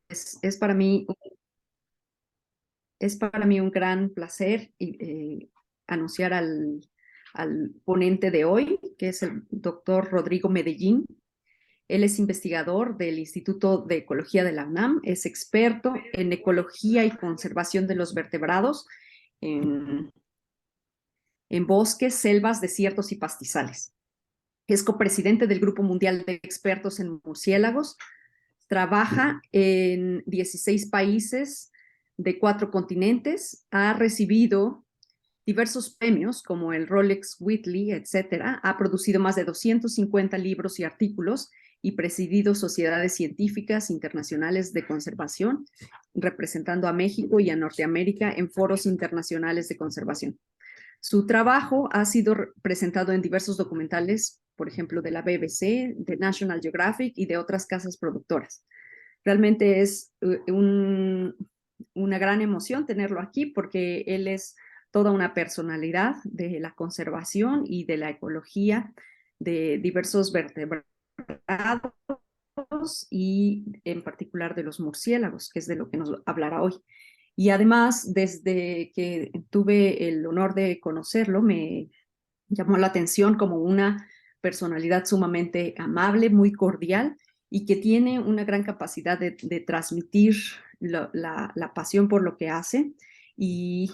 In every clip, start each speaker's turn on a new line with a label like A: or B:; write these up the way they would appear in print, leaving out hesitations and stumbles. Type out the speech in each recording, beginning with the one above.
A: Es para mí, es para mí un gran placer anunciar al ponente de hoy, que es el doctor Rodrigo Medellín. Él es investigador del Instituto de Ecología de la UNAM, es experto en ecología y conservación de los vertebrados en, en bosques, selvas, desiertos y pastizales. Es copresidente del Grupo Mundial de Expertos en Murciélagos. Trabaja en 16 países de 4 continentes. Ha recibido diversos premios como el Rolex Whitley, etcétera. Ha producido más de 250 libros y artículos y presidido sociedades científicas internacionales de conservación, representando a México y a Norteamérica en foros internacionales de conservación. Su trabajo ha sido presentado en diversos documentales, por ejemplo, de la BBC, de National Geographic y de otras casas productoras. Realmente es una gran emoción tenerlo aquí porque él es toda una personalidad de la conservación y de la ecología de diversos vertebrados y en particular de los murciélagos, que es de lo que nos hablará hoy. Y además, desde que tuve el honor de conocerlo, me llamó la atención como una personalidad sumamente amable, muy cordial y que tiene una gran capacidad de transmitir la pasión por lo que hace y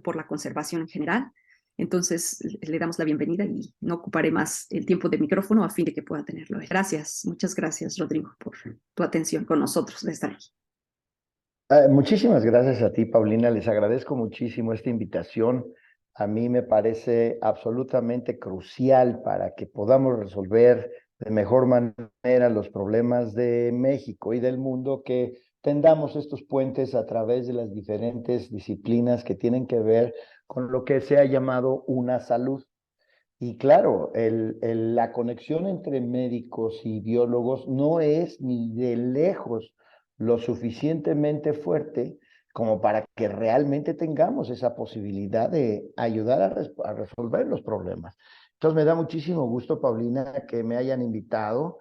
A: por la conservación en general. Entonces, le damos la bienvenida y no ocuparé más el tiempo de micrófono a fin de que pueda tenerlo. Gracias, muchas gracias, Rodrigo, por tu atención con nosotros de estar aquí.
B: Muchísimas gracias a ti, Paulina. Les agradezco muchísimo esta invitación. A mí me parece absolutamente crucial para que podamos resolver de mejor manera los problemas de México y del mundo, que tendamos estos puentes a través de las diferentes disciplinas que tienen que ver con lo que se ha llamado una salud. Y claro, la conexión entre médicos y biólogos no es ni de lejos lo suficientemente fuerte como para que realmente tengamos esa posibilidad de ayudar a resolver los problemas. Entonces me da muchísimo gusto, Paulina, que me hayan invitado.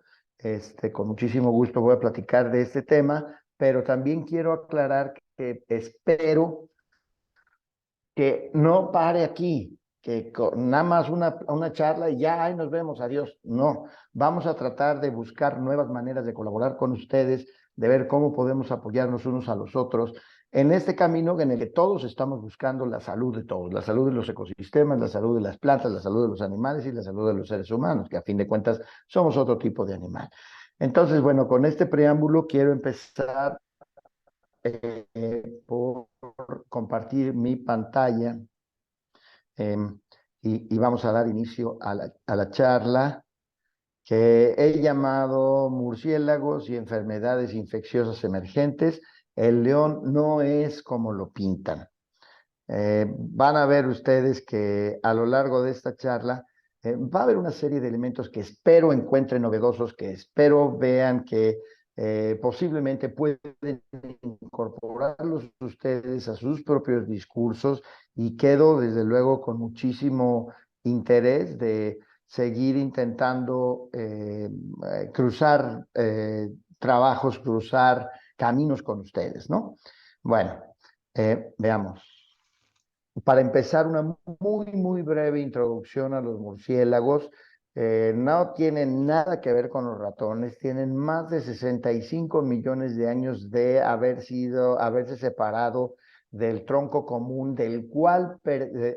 B: Con muchísimo gusto voy a platicar de este tema, pero también quiero aclarar que espero que no pare aquí, que nada más una charla y ya, ahí nos vemos, adiós. No, vamos a tratar de buscar nuevas maneras de colaborar con ustedes, de ver cómo podemos apoyarnos unos a los otros en este camino en el que todos estamos buscando la salud de todos, la salud de los ecosistemas, la salud de las plantas, la salud de los animales y la salud de los seres humanos, que a fin de cuentas somos otro tipo de animal. Entonces, bueno, con este preámbulo quiero empezar por compartir mi pantalla eh, y vamos a dar inicio a la charla que he llamado Murciélagos y enfermedades infecciosas emergentes. El león no es como lo pintan. Van a ver ustedes que a lo largo de esta charla va a haber una serie de elementos que espero encuentren novedosos, que espero vean que posiblemente pueden incorporarlos ustedes a sus propios discursos, y quedo desde luego con muchísimo interés de seguir intentando cruzar trabajos, cruzar caminos con ustedes, ¿no? Bueno, veamos. Para empezar, una muy breve introducción a los murciélagos. No tienen nada que ver con los ratones, tienen más de 65 millones de años de haberse separado del tronco común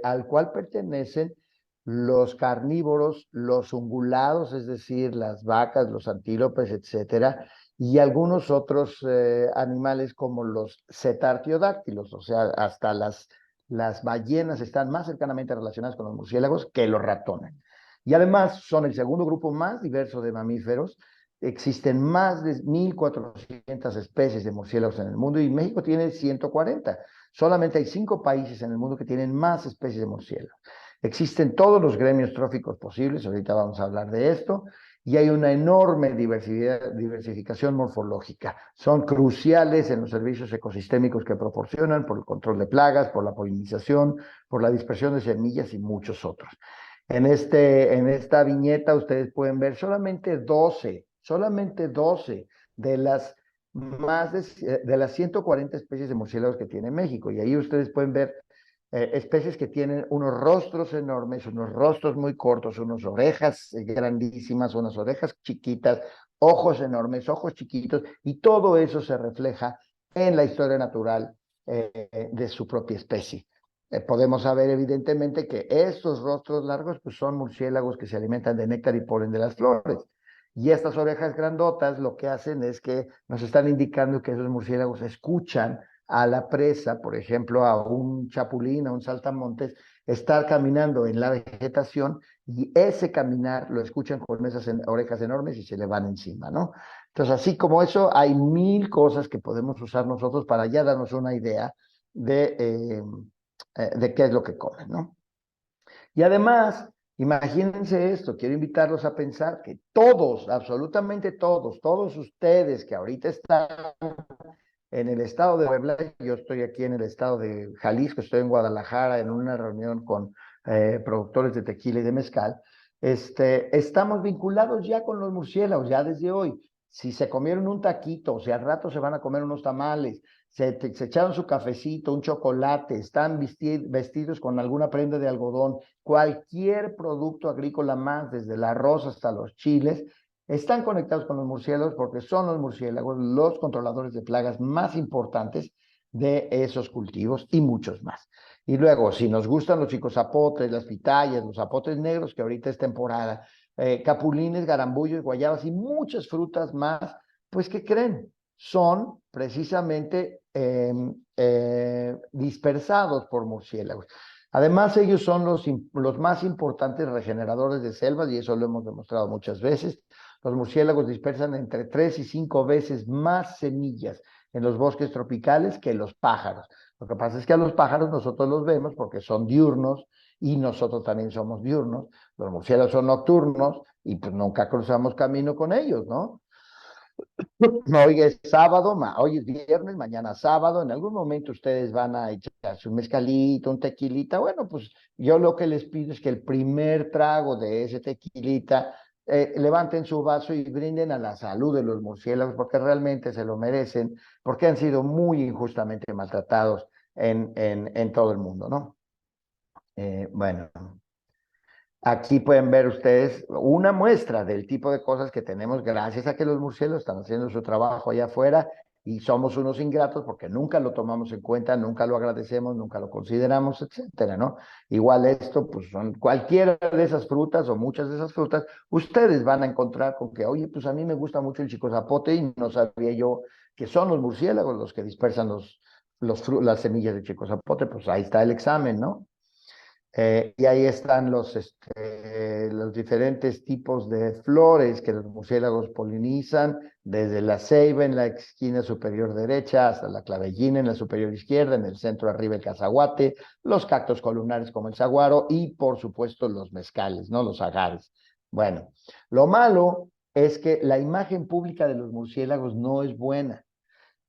B: al cual pertenecen los carnívoros, los ungulados, es decir, las vacas, los antílopes, etcétera, y algunos otros animales como los cetartiodáctilos, o sea, hasta las ballenas están más cercanamente relacionadas con los murciélagos que los ratones. Y además son el segundo grupo más diverso de mamíferos. Existen más de 1.400 especies de murciélagos en el mundo y México tiene 140. Solamente hay 5 países en el mundo que tienen más especies de murciélagos. Existen todos los gremios tróficos posibles, ahorita vamos a hablar de esto, y hay una enorme diversificación morfológica. Son cruciales en los servicios ecosistémicos que proporcionan por el control de plagas, por la polinización, por la dispersión de semillas y muchos otros. En esta viñeta ustedes pueden ver solamente 12 de las más de las 140 especies de murciélagos que tiene México. Y ahí ustedes pueden ver especies que tienen unos rostros enormes, unos rostros muy cortos, unas orejas grandísimas, unas orejas chiquitas, ojos enormes, ojos chiquitos, y todo eso se refleja en la historia natural de su propia especie. Podemos saber evidentemente que estos rostros largos pues, son murciélagos que se alimentan de néctar y polen de las flores. Y estas orejas grandotas lo que hacen es que nos están indicando que esos murciélagos escuchan a la presa, por ejemplo, a un chapulín, a un saltamontes, estar caminando en la vegetación y ese caminar lo escuchan con esas orejas enormes y se le van encima, ¿no? Entonces, así como eso, hay mil cosas que podemos usar nosotros para ya darnos una idea de qué es lo que comen, ¿no? Y además, imagínense esto, quiero invitarlos a pensar que todos, absolutamente todos, todos ustedes que ahorita están en el estado de Puebla, yo estoy aquí en el estado de Jalisco, estoy en Guadalajara en una reunión con productores de tequila y de mezcal, estamos vinculados ya con los murciélagos, ya desde hoy. Si se comieron un taquito, o si al rato se van a comer unos tamales, se echaron su cafecito, un chocolate, están vestidos con alguna prenda de algodón, cualquier producto agrícola más, desde el arroz hasta los chiles, están conectados con los murciélagos porque son los murciélagos los controladores de plagas más importantes de esos cultivos y muchos más. Y luego, si nos gustan los chicozapotes, las pitayas, los zapotes negros, que ahorita es temporada, capulines, garambullos, guayabas y muchas frutas más, pues ¿qué creen? Son precisamente dispersados por murciélagos. Además, ellos son los más importantes regeneradores de selvas y eso lo hemos demostrado muchas veces. Los murciélagos dispersan entre 3 y 5 veces más semillas en los bosques tropicales que los pájaros. Lo que pasa es que a los pájaros nosotros los vemos porque son diurnos y nosotros también somos diurnos. Los murciélagos son nocturnos y pues nunca cruzamos camino con ellos, ¿no? Hoy es sábado, hoy es viernes, mañana sábado, en algún momento ustedes van a echarse un mezcalito, un tequilita, bueno, pues yo lo que les pido es que el primer trago de ese tequilita levanten su vaso y brinden a la salud de los murciélagos porque realmente se lo merecen, porque han sido muy injustamente maltratados en todo el mundo, ¿no? Bueno, aquí pueden ver ustedes una muestra del tipo de cosas que tenemos gracias a que los murciélagos están haciendo su trabajo allá afuera y somos unos ingratos porque nunca lo tomamos en cuenta, nunca lo agradecemos, nunca lo consideramos, etcétera, ¿no? Igual esto, pues son cualquiera de esas frutas o muchas de esas frutas, ustedes van a encontrar con que, oye, pues a mí me gusta mucho el chicozapote y no sabía yo que son los murciélagos los que dispersan las semillas de chicozapote, pues ahí está el examen, ¿no? Y ahí están los diferentes tipos de flores que los murciélagos polinizan, desde la ceiba en la esquina superior derecha hasta la clavellina en la superior izquierda, en el centro arriba el cazaguate, los cactos columnares como el saguaro y por supuesto los mezcales, ¿no? Los agares. Bueno, lo malo es que la imagen pública de los murciélagos no es buena.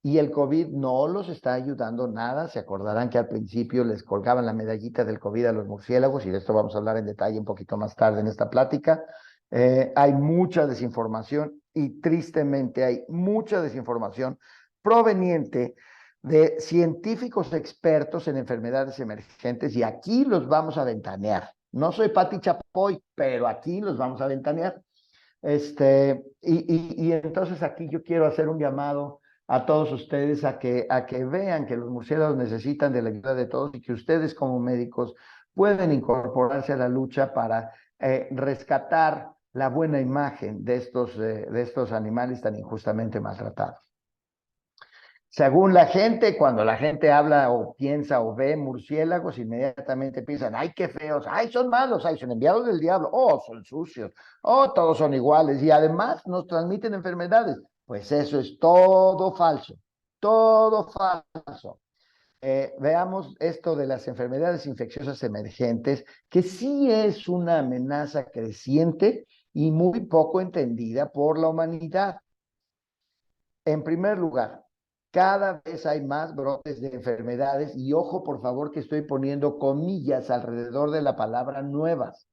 B: Y el COVID no los está ayudando nada. Se acordarán que al principio les colgaban la medallita del COVID a los murciélagos, y de esto vamos a hablar en detalle un poquito más tarde en esta plática. Hay mucha desinformación y tristemente hay mucha desinformación proveniente de científicos expertos en enfermedades emergentes y aquí los vamos a ventanear. No soy Pati Chapoy, pero aquí los vamos a ventanear. Y entonces aquí yo quiero hacer un llamado a todos ustedes a que vean que los murciélagos necesitan de la ayuda de todos y que ustedes como médicos pueden incorporarse a la lucha para rescatar la buena imagen de estos animales tan injustamente maltratados. Según la gente, cuando la gente habla o piensa o ve murciélagos, inmediatamente piensan, ay, qué feos, ay, son malos, ay, son enviados del diablo, oh, son sucios, oh, todos son iguales y además nos transmiten enfermedades. Pues eso es todo falso, todo falso. Veamos esto de las enfermedades infecciosas emergentes, que sí es una amenaza creciente y muy poco entendida por la humanidad. En primer lugar, cada vez hay más brotes de enfermedades y ojo, por favor, que estoy poniendo comillas alrededor de la palabra nuevas.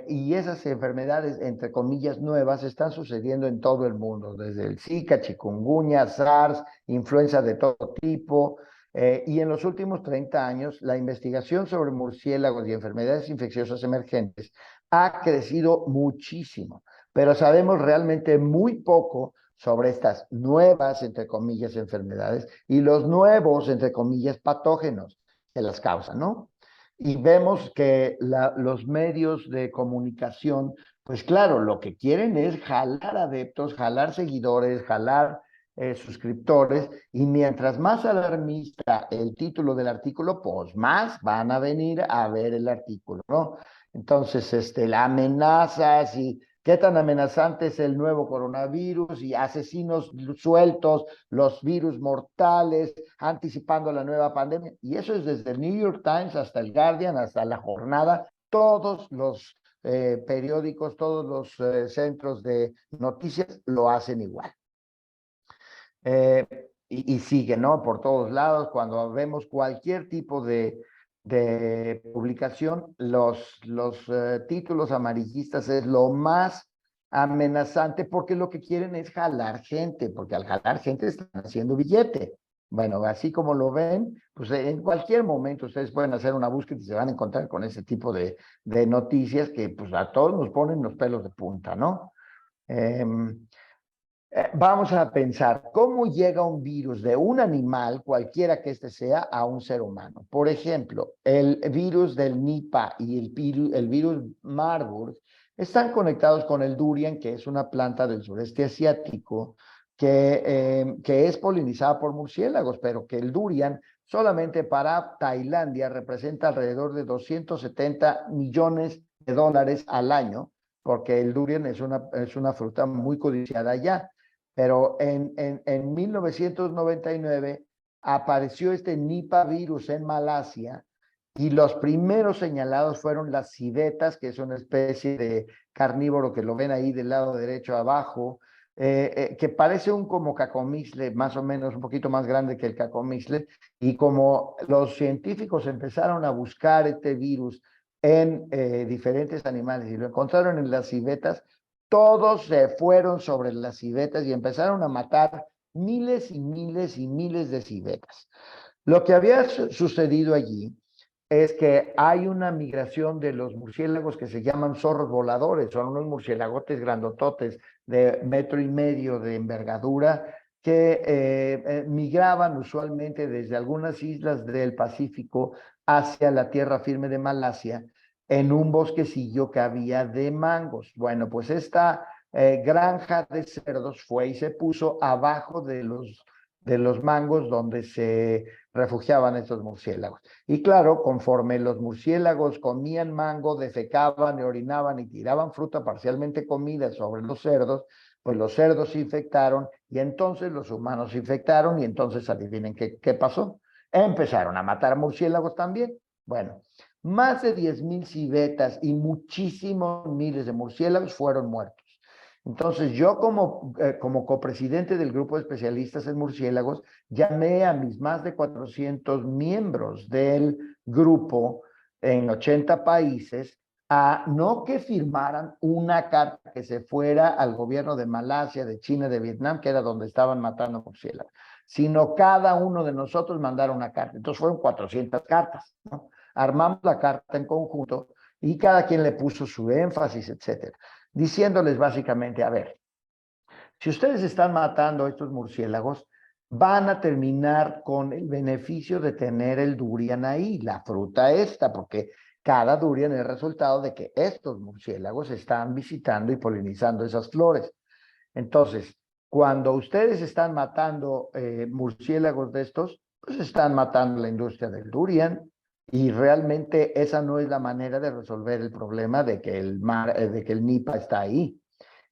B: y esas enfermedades, entre comillas, nuevas, están sucediendo en todo el mundo, desde el Zika, chikungunya, SARS, influenza de todo tipo. Y en los últimos 30 años, la investigación sobre murciélagos y enfermedades infecciosas emergentes ha crecido muchísimo, pero sabemos realmente muy poco sobre estas nuevas, entre comillas, enfermedades y los nuevos, entre comillas, patógenos que las causan, ¿no? Y vemos que los medios de comunicación, pues claro, lo que quieren es jalar adeptos, jalar seguidores, jalar suscriptores, y mientras más alarmista el título del artículo, pues más van a venir a ver el artículo, ¿no? Entonces, la amenazas y qué tan amenazante es el nuevo coronavirus y asesinos sueltos, los virus mortales, anticipando la nueva pandemia. Y eso es desde el New York Times hasta el Guardian, hasta La Jornada, todos los periódicos, todos los centros de noticias lo hacen igual. Y sigue, ¿no? Por todos lados, cuando vemos cualquier tipo de publicación, los títulos amarillistas es lo más amenazante, porque lo que quieren es jalar gente, porque al jalar gente están haciendo billete. Bueno, así como lo ven, pues en cualquier momento ustedes pueden hacer una búsqueda y se van a encontrar con ese tipo de noticias que pues a todos nos ponen los pelos de punta, ¿no? Vamos a pensar cómo llega un virus de un animal, cualquiera que este sea, a un ser humano. Por ejemplo, el virus del Nipah y el virus Marburg están conectados con el durian, que es una planta del sureste asiático que es polinizada por murciélagos, pero que el durian solamente para Tailandia representa alrededor de 270 millones de dólares al año, porque el durian es una fruta muy codiciada allá. Pero en 1999 apareció este Nipah virus en Malasia, y los primeros señalados fueron las civetas, que es una especie de carnívoro que lo ven ahí del lado derecho abajo, que parece como cacomisle, más o menos un poquito más grande que el cacomisle, y como los científicos empezaron a buscar este virus en diferentes animales y lo encontraron en las civetas, todos se fueron sobre las civetas y empezaron a matar miles y miles y miles de civetas. Lo que había sucedido allí es que hay una migración de los murciélagos que se llaman zorros voladores, son unos murciélagotes grandototes de 1,5 metros de envergadura que migraban usualmente desde algunas islas del Pacífico hacia la tierra firme de Malasia en un bosquecillo que había de mangos. Bueno, pues esta granja de cerdos fue y se puso abajo de los mangos donde se refugiaban estos murciélagos. Y claro, conforme los murciélagos comían mango, defecaban y orinaban y tiraban fruta parcialmente comida sobre los cerdos, pues los cerdos se infectaron y entonces los humanos se infectaron y entonces adivinen qué pasó. Empezaron a matar murciélagos también. Bueno, más de 10,000 civetas y muchísimos miles de murciélagos fueron muertos. Entonces yo como copresidente del grupo de especialistas en murciélagos, llamé a mis más de 400 miembros del grupo en 80 países a no que firmaran una carta que se fuera al gobierno de Malasia, de China, de Vietnam, que era donde estaban matando murciélagos, sino cada uno de nosotros mandara una carta. Entonces fueron 400 cartas, ¿no? Armamos la carta en conjunto y cada quien le puso su énfasis, etcétera, diciéndoles básicamente, a ver, si ustedes están matando a estos murciélagos, van a terminar con el beneficio de tener el durian ahí, la fruta esta, porque cada durian es el resultado de que estos murciélagos están visitando y polinizando esas flores. Entonces, cuando ustedes están matando murciélagos de estos, pues están matando la industria del durian, y realmente esa no es la manera de resolver el problema de que el Nipah está ahí.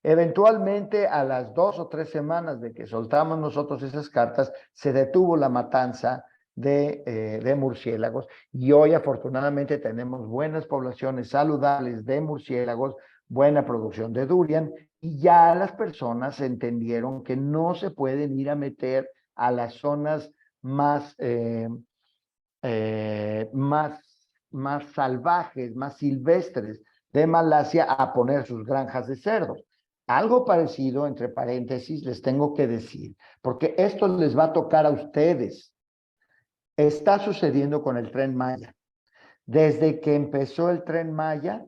B: Eventualmente, a las 2 o 3 semanas de que soltamos nosotros esas cartas, se detuvo la matanza de murciélagos, y hoy afortunadamente tenemos buenas poblaciones saludables de murciélagos, buena producción de durian, y ya las personas entendieron que no se pueden ir a meter a las zonas más, más salvajes, más silvestres de Malasia a poner sus granjas de cerdos. Algo parecido, entre paréntesis, les tengo que decir, porque esto les va a tocar a ustedes. Está sucediendo con el Tren Maya. Desde que empezó el Tren Maya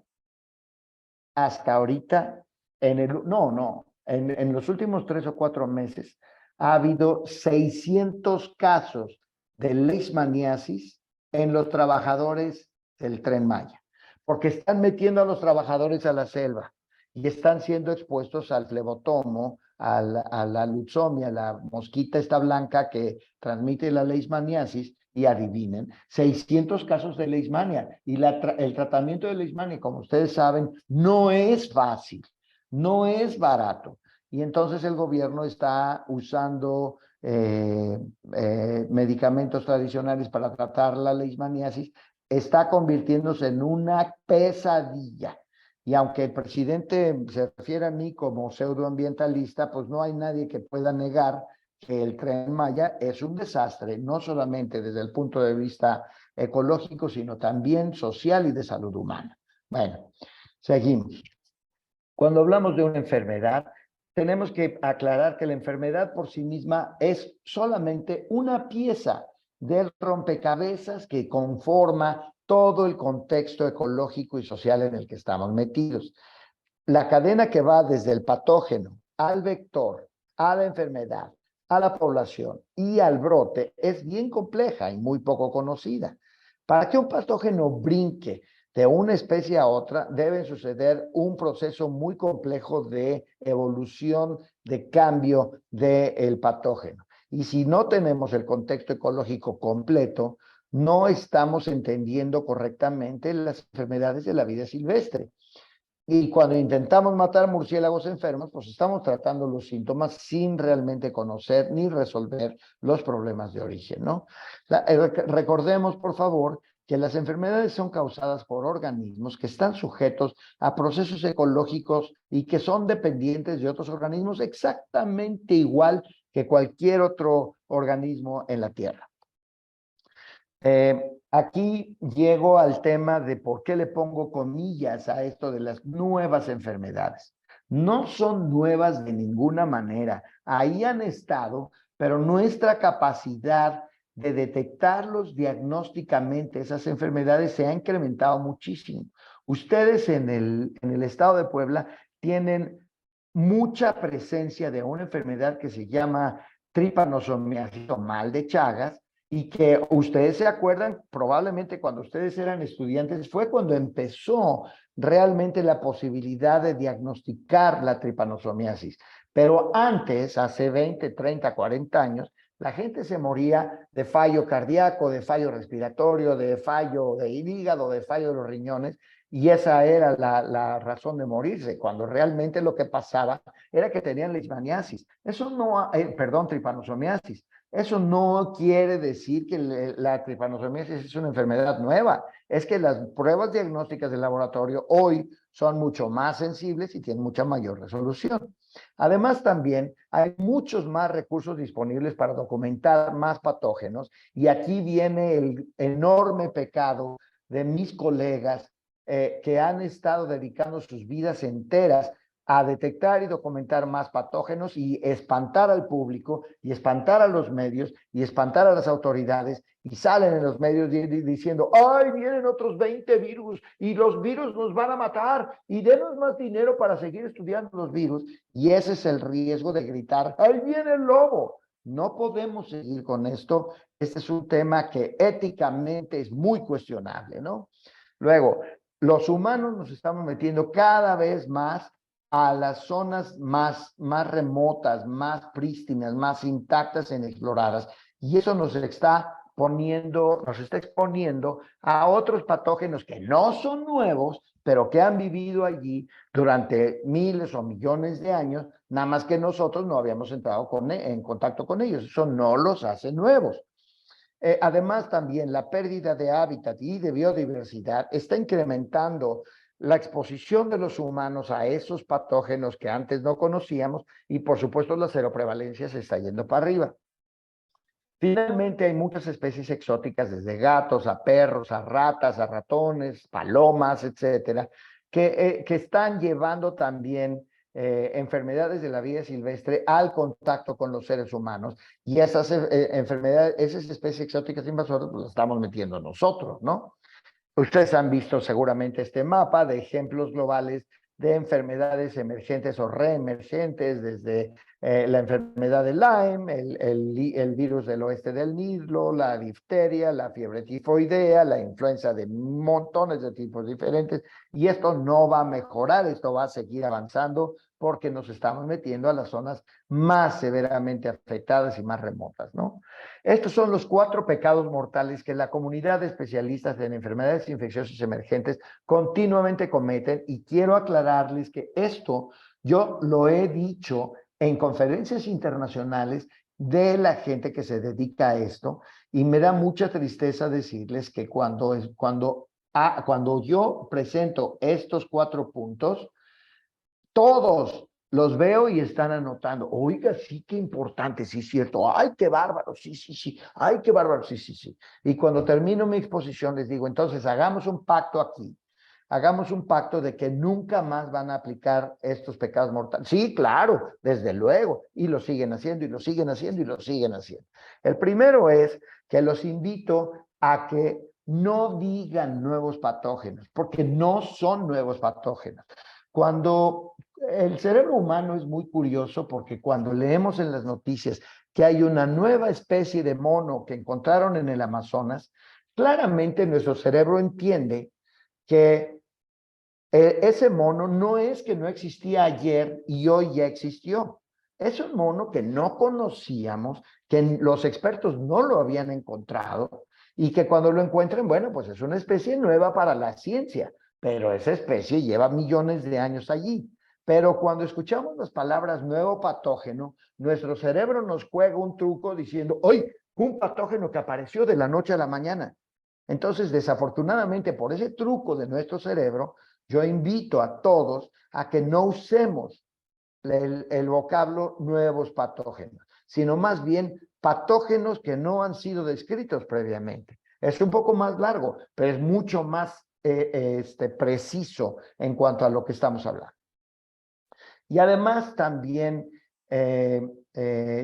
B: hasta ahorita, en los últimos 3 o 4 meses, ha habido 600 casos de leishmaniasis en los trabajadores del Tren Maya, porque están metiendo a los trabajadores a la selva y están siendo expuestos al flebotomo, a la lutzomia, la mosquita esta blanca que transmite la leishmaniasis. Y adivinen, 600 casos de leishmania. Y el tratamiento de leishmania, como ustedes saben, no es fácil, no es barato. Y entonces el gobierno está usando medicamentos tradicionales para tratar la leishmaniasis, está convirtiéndose en una pesadilla. Y aunque el presidente se refiere a mí como pseudoambientalista, pues no hay nadie que pueda negar que el Tren Maya es un desastre, no solamente desde el punto de vista ecológico, sino también social y de salud humana. Bueno, seguimos. Cuando hablamos de una enfermedad, tenemos que aclarar que la enfermedad por sí misma es solamente una pieza del rompecabezas que conforma todo el contexto ecológico y social en el que estamos metidos. La cadena que va desde el patógeno al vector, a la enfermedad, a la población y al brote es bien compleja y muy poco conocida. Para que un patógeno brinque de una especie a otra, debe suceder un proceso muy complejo de evolución, de cambio del patógeno. Y si no tenemos el contexto ecológico completo, no estamos entendiendo correctamente las enfermedades de la vida silvestre. Y cuando intentamos matar murciélagos enfermos, pues estamos tratando los síntomas sin realmente conocer ni resolver los problemas de origen, ¿no? Recordemos, por favor, que las enfermedades son causadas por organismos que están sujetos a procesos ecológicos y que son dependientes de otros organismos exactamente igual que cualquier otro organismo en la Tierra. Aquí llego al tema de por qué le pongo comillas a esto de las nuevas enfermedades. No son nuevas de ninguna manera. Ahí han estado, pero nuestra capacidad de detectarlos diagnósticamente, esas enfermedades, se ha incrementado muchísimo. Ustedes en el estado de Puebla tienen mucha presencia de una enfermedad que se llama tripanosomiasis o mal de Chagas, y que ustedes se acuerdan, probablemente cuando ustedes eran estudiantes, fue cuando empezó realmente la posibilidad de diagnosticar la tripanosomiasis. Pero antes, hace 20, 30, 40 años, la gente se moría de fallo cardíaco, de fallo respiratorio, de fallo de hígado, de fallo de los riñones, y esa era la razón de morirse, cuando realmente lo que pasaba era que tenían leishmaniasis. Eso no, tripanosomiasis. Eso no quiere decir que la tripanosomiasis es una enfermedad nueva. Es que las pruebas diagnósticas del laboratorio hoy son mucho más sensibles y tienen mucha mayor resolución. Además, también hay muchos más recursos disponibles para documentar más patógenos, y aquí viene el enorme pecado de mis colegas que han estado dedicando sus vidas enteras a detectar y documentar más patógenos y espantar al público y espantar a los medios y espantar a las autoridades, y salen en los medios diciendo, ¡ay, vienen otros 20 virus y los virus nos van a matar y denos más dinero para seguir estudiando los virus! Y ese es el riesgo de gritar, ¡ahí viene el lobo! No podemos seguir con esto. Este es un tema que éticamente es muy cuestionable, ¿no? Luego, los humanos nos estamos metiendo cada vez más a las zonas más remotas, más prístinas, más intactas, inexploradas, y eso nos está exponiendo a otros patógenos que no son nuevos, pero que han vivido allí durante miles o millones de años, nada más que nosotros no habíamos entrado en contacto con ellos. Eso no los hace nuevos. Además, también la pérdida de hábitat y de biodiversidad está incrementando la exposición de los humanos a esos patógenos que antes no conocíamos, y por supuesto la seroprevalencia se está yendo para arriba. Finalmente, hay muchas especies exóticas, desde gatos a perros, a ratas, a ratones, palomas, etcétera, que están llevando también enfermedades de la vida silvestre al contacto con los seres humanos, y esas enfermedades, esas especies exóticas invasoras, pues las estamos metiendo nosotros, ¿no? Ustedes han visto seguramente este mapa de ejemplos globales de enfermedades emergentes o reemergentes, desde la enfermedad de Lyme, el virus del oeste del Nilo, la difteria, la fiebre tifoidea, la influenza de montones de tipos diferentes, y esto no va a mejorar, esto va a seguir avanzando porque nos estamos metiendo a las zonas más severamente afectadas y más remotas, ¿no? Estos son los 4 pecados mortales que la comunidad de especialistas en enfermedades infecciosas emergentes continuamente cometen, y quiero aclararles que esto yo lo he dicho en conferencias internacionales de la gente que se dedica a esto, y me da mucha tristeza decirles que cuando yo presento estos 4 puntos, todos los veo y están anotando. Oiga, sí, qué importante, sí, cierto. Ay, qué bárbaro, sí, sí, sí. Ay, qué bárbaro, sí, sí, sí. Y cuando termino mi exposición les digo, entonces hagamos un pacto aquí. Hagamos un pacto de que nunca más van a aplicar estos pecados mortales. Sí, claro, desde luego. Y lo siguen haciendo, y lo siguen haciendo, y lo siguen haciendo. El primero es que los invito a que no digan nuevos patógenos, porque no son nuevos patógenos. Cuando el cerebro humano es muy curioso, porque cuando leemos en las noticias que hay una nueva especie de mono que encontraron en el Amazonas, claramente nuestro cerebro entiende que ese mono no es que no existía ayer y hoy ya existió. Es un mono que no conocíamos, que los expertos no lo habían encontrado, y que cuando lo encuentren, bueno, pues es una especie nueva para la ciencia, pero esa especie lleva millones de años allí. Pero cuando escuchamos las palabras nuevo patógeno, nuestro cerebro nos juega un truco diciendo, ¡hoy! Un patógeno que apareció de la noche a la mañana. Entonces, desafortunadamente, por ese truco de nuestro cerebro, yo invito a todos a que no usemos el vocablo nuevos patógenos, sino más bien patógenos que no han sido descritos previamente. Es un poco más largo, pero es mucho más preciso en cuanto a lo que estamos hablando. Y además también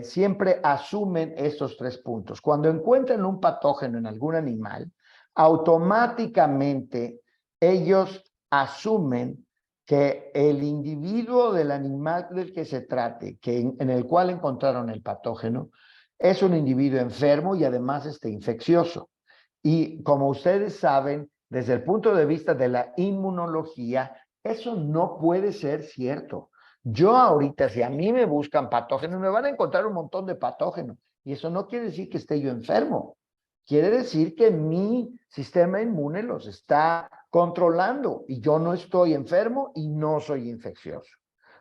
B: siempre asumen estos 3 puntos. Cuando encuentran un patógeno en algún animal, automáticamente ellos asumen que el individuo del animal del que se trate, en el cual encontraron el patógeno, es un individuo enfermo y además infeccioso. Y como ustedes saben, desde el punto de vista de la inmunología, eso no puede ser cierto. Yo ahorita, si a mí me buscan patógenos, me van a encontrar un montón de patógenos. Y eso no quiere decir que esté yo enfermo. Quiere decir que mi sistema inmune los está controlando y yo no estoy enfermo y no soy infeccioso.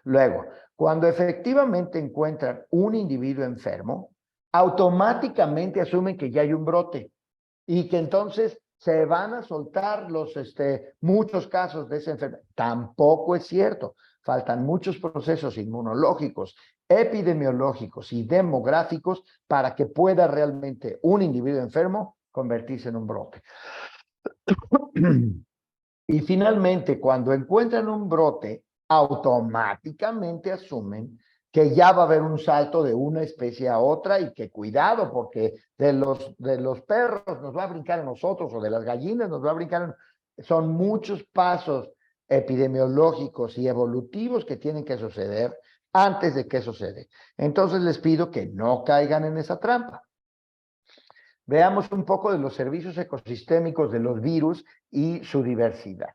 B: Luego, cuando efectivamente encuentran un individuo enfermo, automáticamente asumen que ya hay un brote y que entonces se van a soltar muchos casos de esa enfermedad. Tampoco es cierto. Faltan muchos procesos inmunológicos, epidemiológicos y demográficos para que pueda realmente un individuo enfermo convertirse en un brote. Y finalmente, cuando encuentran un brote, automáticamente asumen que ya va a haber un salto de una especie a otra, y que cuidado, porque de los perros nos va a brincar a nosotros, o de las gallinas nos va a brincar. Son muchos pasos epidemiológicos y evolutivos que tienen que suceder antes de que sucede. Entonces les pido que no caigan en esa trampa. Veamos un poco de los servicios ecosistémicos de los virus y su diversidad.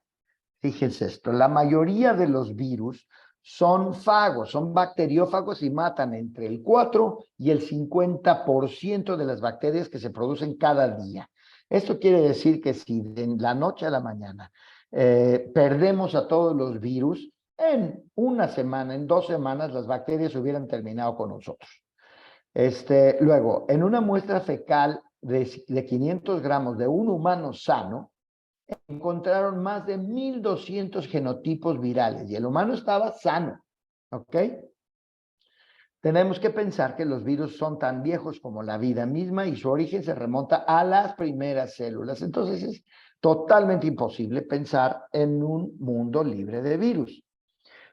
B: Fíjense esto, la mayoría de los virus son fagos, son bacteriófagos, y matan entre el 4 y el 50% de las bacterias que se producen cada día. Esto quiere decir que si de la noche a la mañana perdemos a todos los virus, en una semana, en 2 semanas, las bacterias hubieran terminado con nosotros. Luego, en una muestra fecal de 500 gramos de un humano sano, encontraron más de 1,200 genotipos virales y el humano estaba sano, ¿ok? tenemos que pensar que los virus son tan viejos como la vida misma y su origen se remonta a las primeras células. Entonces es totalmente imposible pensar en un mundo libre de virus.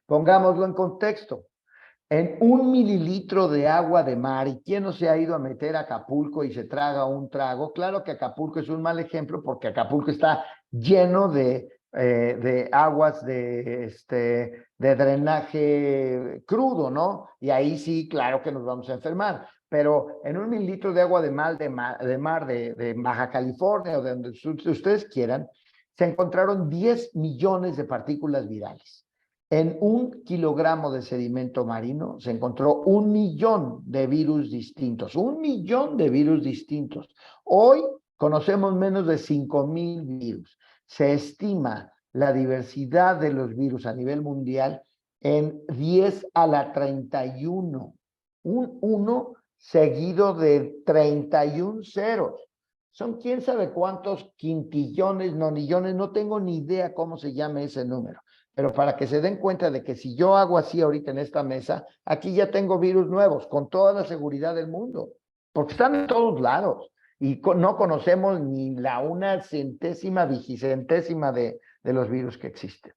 B: Pongámoslo en contexto. En 1 mililitro de agua de mar, ¿y quién no se ha ido a meter a Acapulco y se traga un trago? Claro que Acapulco es un mal ejemplo porque Acapulco está lleno de aguas de drenaje crudo, ¿no? Y ahí sí, claro que nos vamos a enfermar. Pero en 1 mililitro de agua de mar de Baja California o de donde ustedes quieran, se encontraron 10 millones de partículas virales. En 1 kilogramo de sedimento marino se encontró 1 millón de virus distintos. 1 millón de virus distintos. Hoy conocemos menos de 5,000 virus. Se estima la diversidad de los virus a nivel mundial en 10 a la 31. Un 1 seguido de 31 ceros. Son quién sabe cuántos quintillones, nonillones, no tengo ni idea cómo se llama ese número. Pero para que se den cuenta de que si yo hago así ahorita en esta mesa, aquí ya tengo virus nuevos, con toda la seguridad del mundo, porque están en todos lados y no conocemos ni la 1/100ª, 20ª de los virus que existen.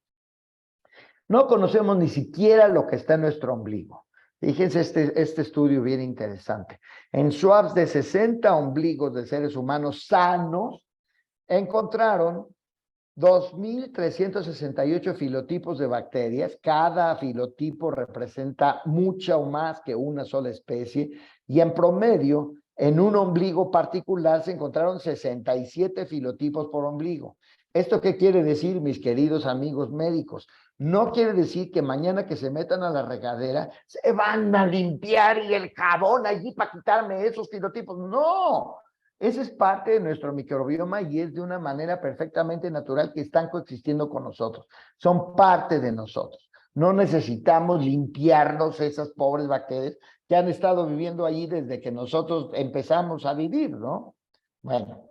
B: No conocemos ni siquiera lo que está en nuestro ombligo. Fíjense este estudio bien interesante. En swabs de 60 ombligos de seres humanos sanos, encontraron 2,368 filotipos de bacterias. Cada filotipo representa mucha o más que una sola especie y en promedio, en un ombligo particular se encontraron 67 filotipos por ombligo. ¿Esto qué quiere decir, mis queridos amigos médicos? No quiere decir que mañana que se metan a la regadera se van a limpiar y el jabón allí para quitarme esos filotipos. No. Ese es parte de nuestro microbioma y es de una manera perfectamente natural que están coexistiendo con nosotros. Son parte de nosotros. No necesitamos limpiarnos esas pobres bacterias que han estado viviendo allí desde que nosotros empezamos a vivir, ¿no? Bueno,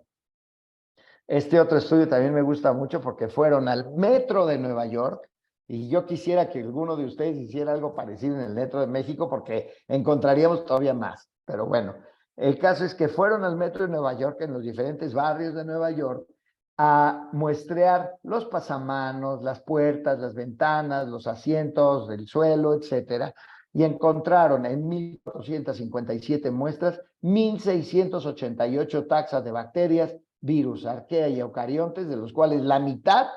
B: este otro estudio también me gusta mucho porque fueron al metro de Nueva York y yo quisiera que alguno de ustedes hiciera algo parecido en el metro de México porque encontraríamos todavía más. Pero bueno, el caso es que fueron al metro de Nueva York, en los diferentes barrios de Nueva York, a muestrear los pasamanos, las puertas, las ventanas, los asientos, el suelo, etcétera, y encontraron en 1,457 muestras 1,688 taxas de bacterias, virus, arquea y eucariontes, de los cuales la mitad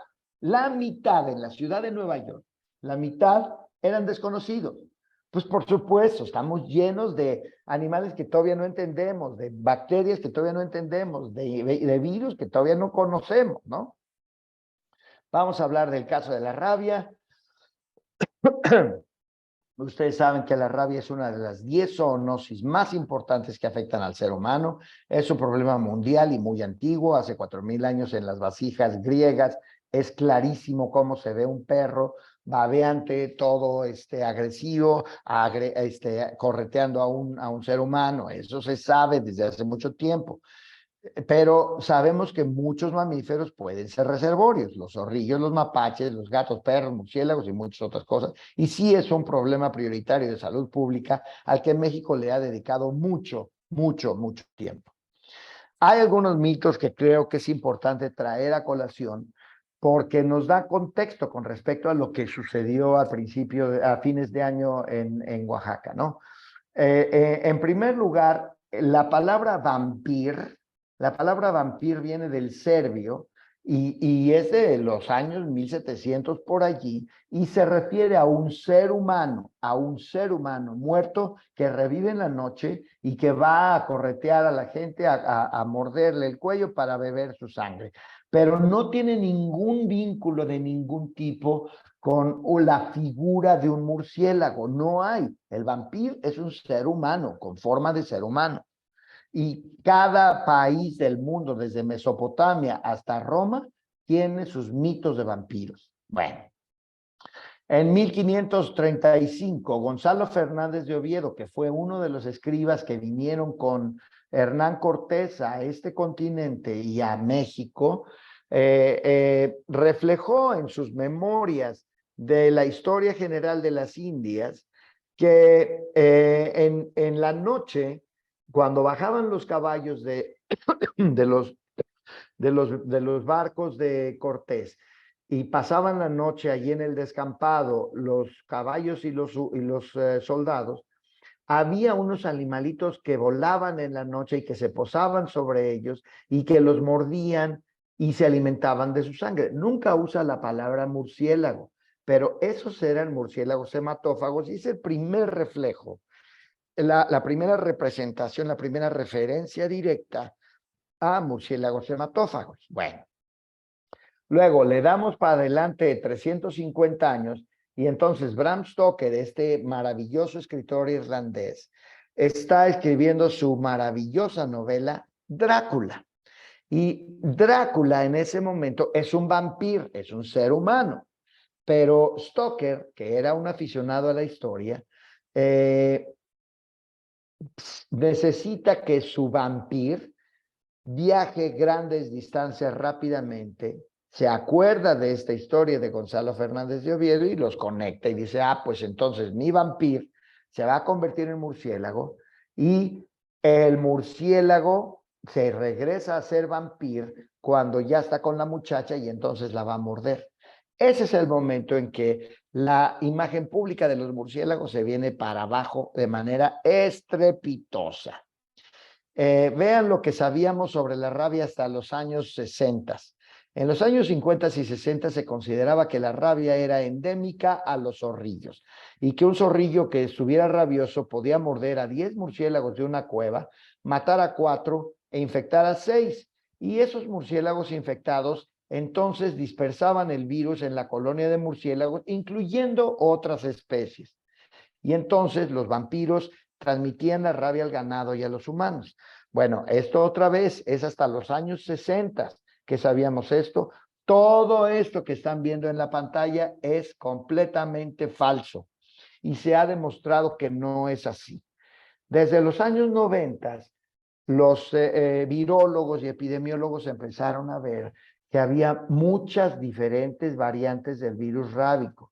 B: en la ciudad de Nueva York, la mitad eran desconocidos. Pues por supuesto, estamos llenos de animales que todavía no entendemos, de bacterias que todavía no entendemos, de virus que todavía no conocemos, ¿no? Vamos a hablar del caso de la rabia. Ustedes saben que la rabia es una de las 10 zoonosis más importantes que afectan al ser humano. Es un problema mundial y muy antiguo. Hace 4,000 años en las vasijas griegas es clarísimo cómo se ve un perro babeante, todo agresivo, correteando a un ser humano. Eso se sabe desde hace mucho tiempo. Pero sabemos que muchos mamíferos pueden ser reservorios, los zorrillos, los mapaches, los gatos, perros, murciélagos y muchas otras cosas. Y sí es un problema prioritario de salud pública al que México le ha dedicado mucho tiempo. Hay algunos mitos que creo que es importante traer a colación porque nos da contexto con respecto a lo que sucedió a fines de año en Oaxaca, ¿no? En primer lugar, la palabra vampir viene del serbio y es de los años 1700 por allí y se refiere a un ser humano muerto que revive en la noche y que va a corretear a la gente, a morderle el cuello para beber su sangre. Pero no tiene ningún vínculo de ningún tipo con la figura de un murciélago. No hay. El vampiro es un ser humano, con forma de ser humano. Y cada país del mundo, desde Mesopotamia hasta Roma, tiene sus mitos de vampiros. Bueno, en 1535, Gonzalo Fernández de Oviedo, que fue uno de los escribas que vinieron con Hernán Cortés a este continente y a México, reflejó en sus memorias de la historia general de las Indias que en la noche, cuando bajaban los caballos de los barcos de Cortés y pasaban la noche allí en el descampado, los caballos y los soldados, había unos animalitos que volaban en la noche y que se posaban sobre ellos y que los mordían y se alimentaban de su sangre. Nunca usa la palabra murciélago, pero esos eran murciélagos hematófagos y es el primer reflejo, la primera representación, la primera referencia directa a murciélagos hematófagos. Bueno, luego le damos para adelante 350 años y entonces Bram Stoker, este maravilloso escritor irlandés, está escribiendo su maravillosa novela Drácula. Y Drácula en ese momento es un vampiro, es un ser humano, pero Stoker, que era un aficionado a la historia, necesita que su vampiro viaje grandes distancias rápidamente, se acuerda de esta historia de Gonzalo Fernández de Oviedo y los conecta y dice, pues entonces mi vampiro se va a convertir en murciélago y el murciélago se regresa a ser vampiro cuando ya está con la muchacha y entonces la va a morder. Ese es el momento en que la imagen pública de los murciélagos se viene para abajo de manera estrepitosa. Vean lo que sabíamos sobre la rabia hasta los años 60. En los años 50 y 60 se consideraba que la rabia era endémica a los zorrillos y que un zorrillo que estuviera rabioso podía morder a 10 murciélagos de una cueva, matar a 4 e infectar a 6. Y esos murciélagos infectados entonces dispersaban el virus en la colonia de murciélagos, incluyendo otras especies. Y entonces los vampiros transmitían la rabia al ganado y a los humanos. Bueno, esto otra vez es hasta los años 60 que sabíamos esto. Todo esto que están viendo en la pantalla es completamente falso y se ha demostrado que no es así. Desde los años 90, los virólogos y epidemiólogos empezaron a ver que había muchas diferentes variantes del virus rábico.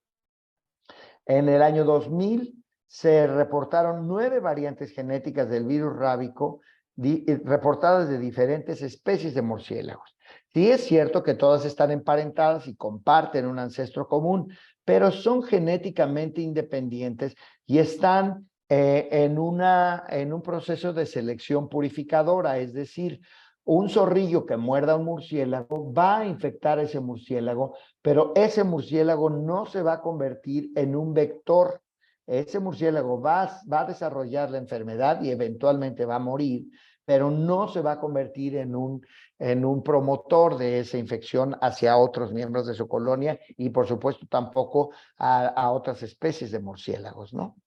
B: En el año 2000 se reportaron 9 variantes genéticas del virus rábico reportadas de diferentes especies de murciélagos. Sí es cierto que todas están emparentadas y comparten un ancestro común, pero son genéticamente independientes y están en un proceso de selección purificadora, es decir, un zorrillo que muerda a un murciélago va a infectar a ese murciélago, pero ese murciélago no se va a convertir en un vector. Ese murciélago va a desarrollar la enfermedad y eventualmente va a morir, pero no se va a convertir en un promotor de esa infección hacia otros miembros de su colonia y por supuesto tampoco a otras especies de murciélagos, ¿no?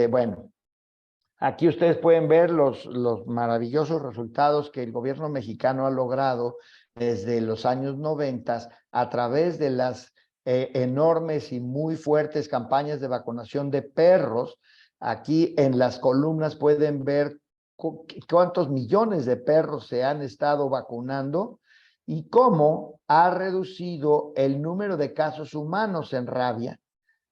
B: Bueno, aquí ustedes pueden ver los maravillosos resultados que el gobierno mexicano ha logrado desde los años 90 a través de las enormes y muy fuertes campañas de vacunación de perros. Aquí en las columnas pueden ver cuántos millones de perros se han estado vacunando y cómo ha reducido el número de casos humanos en rabia.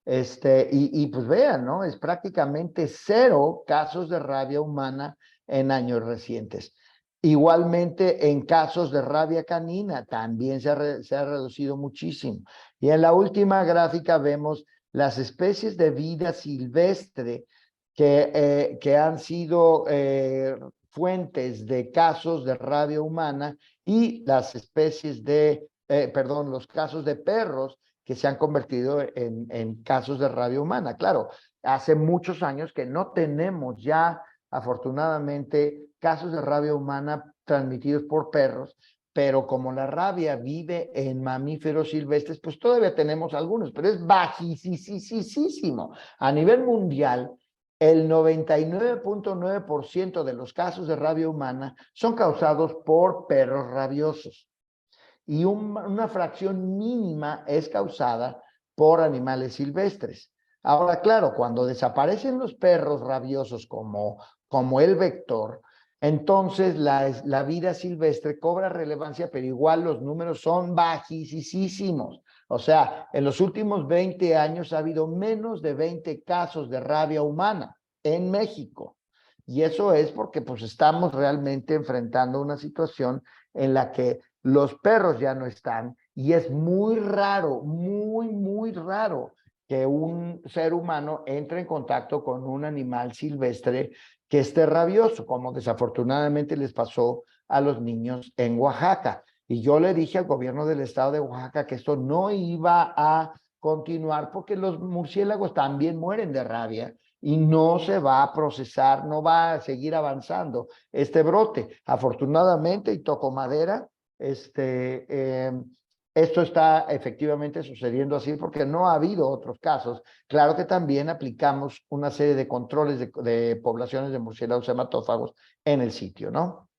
B: Y pues vean, ¿no? Es prácticamente 0 casos de rabia humana en años recientes. Igualmente en casos de rabia canina también se ha reducido muchísimo. Y en la última gráfica vemos las especies de vida silvestre que han sido fuentes de casos de rabia humana y las especies los casos de perros que se han convertido en casos de rabia humana. Claro, hace muchos años que no tenemos ya, afortunadamente, casos de rabia humana transmitidos por perros, pero como la rabia vive en mamíferos silvestres, pues todavía tenemos algunos, pero es bajísimo. A nivel mundial, el 99.9% de los casos de rabia humana son causados por perros rabiosos y una fracción mínima es causada por animales silvestres. Ahora, claro, cuando desaparecen los perros rabiosos como el vector, entonces la vida silvestre cobra relevancia, pero igual los números son bajísimos. O sea, en los últimos 20 años ha habido menos de 20 casos de rabia humana en México. Y eso es porque pues estamos realmente enfrentando una situación en la que los perros ya no están y es muy raro, muy raro que un ser humano entre en contacto con un animal silvestre que esté rabioso, como desafortunadamente les pasó a los niños en Oaxaca. Y yo le dije al gobierno del estado de Oaxaca que esto no iba a continuar porque los murciélagos también mueren de rabia y no se va a procesar, no va a seguir avanzando este brote. Afortunadamente, y toco madera, esto está efectivamente sucediendo así porque no ha habido otros casos. Claro que también aplicamos una serie de controles de poblaciones de murciélagos hematófagos en el sitio, ¿no?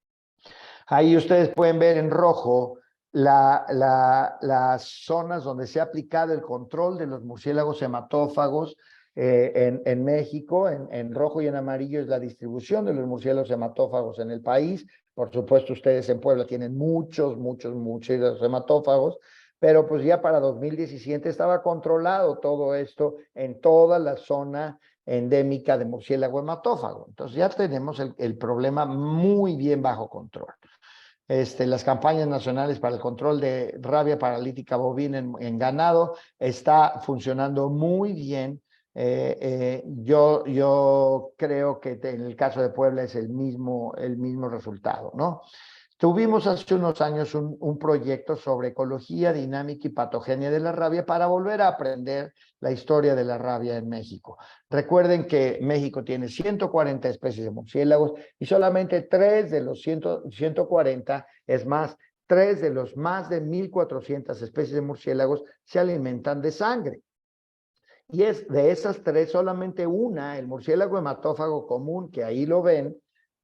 B: Ahí ustedes pueden ver en rojo las zonas donde se ha aplicado el control de los murciélagos hematófagos en México. En rojo y en amarillo es la distribución de los murciélagos hematófagos en el país. Por supuesto, ustedes en Puebla tienen muchos murciélagos hematófagos, pero pues ya para 2017 estaba controlado todo esto en toda la zona endémica de murciélago hematófago. Entonces ya tenemos el problema muy bien bajo control. Las campañas nacionales para el control de rabia paralítica bovina en ganado está funcionando muy bien. Yo creo que en el caso de Puebla es el mismo resultado, ¿no? Tuvimos hace unos años un proyecto sobre ecología, dinámica y patogenia de la rabia para volver a aprender la historia de la rabia en México. Recuerden que México tiene 140 especies de murciélagos y solamente 3 de los 140, es más, 3 de los más de 1,400 especies de murciélagos se alimentan de sangre. Y es de esas 3, solamente una, el murciélago hematófago común, que ahí lo ven,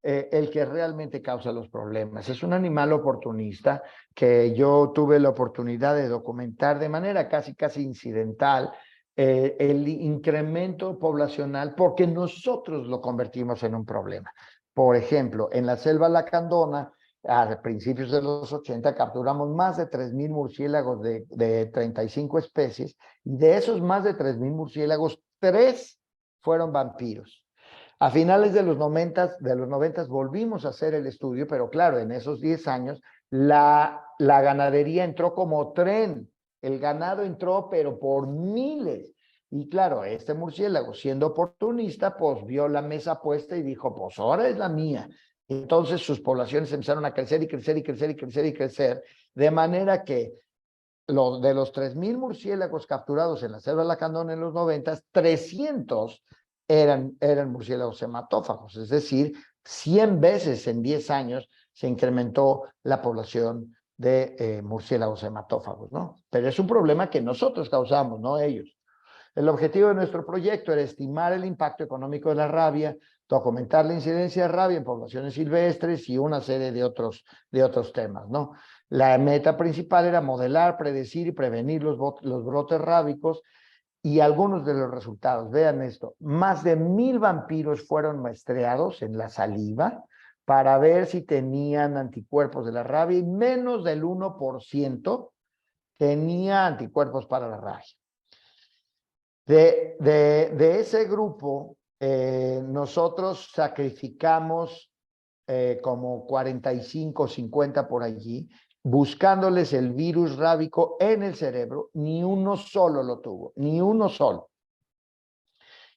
B: el que realmente causa los problemas. Es un animal oportunista que yo tuve la oportunidad de documentar de manera casi incidental el incremento poblacional porque nosotros lo convertimos en un problema. Por ejemplo, en la selva lacandona, a principios de los 80, capturamos más de 3,000 murciélagos de 35 especies, y de esos más de 3,000 murciélagos, 3 fueron vampiros. A finales de los 90 volvimos a hacer el estudio, pero claro, en esos 10 años la ganadería entró como tren. El ganado entró, pero por miles. Y claro, este murciélago, siendo oportunista, pues vio la mesa puesta y dijo, pues ahora es la mía. Entonces sus poblaciones empezaron a crecer y crecer, de manera que de los 3,000 murciélagos capturados en la selva lacandona en los 90, 300 eran murciélagos hematófagos, es decir, 100 veces en 10 años se incrementó la población de murciélagos hematófagos, ¿no? Pero es un problema que nosotros causamos, no ellos. El objetivo de nuestro proyecto era estimar el impacto económico de la rabia, documentar la incidencia de rabia en poblaciones silvestres y una serie de otros temas, ¿no? La meta principal era modelar, predecir y prevenir los brotes rábicos y algunos de los resultados. Vean esto, más de 1,000 vampiros fueron muestreados en la saliva para ver si tenían anticuerpos de la rabia y menos del 1% tenía anticuerpos para la rabia. De ese grupo, nosotros sacrificamos como 45 o 50 por allí, buscándoles el virus rábico en el cerebro. Ni uno solo lo tuvo, ni uno solo.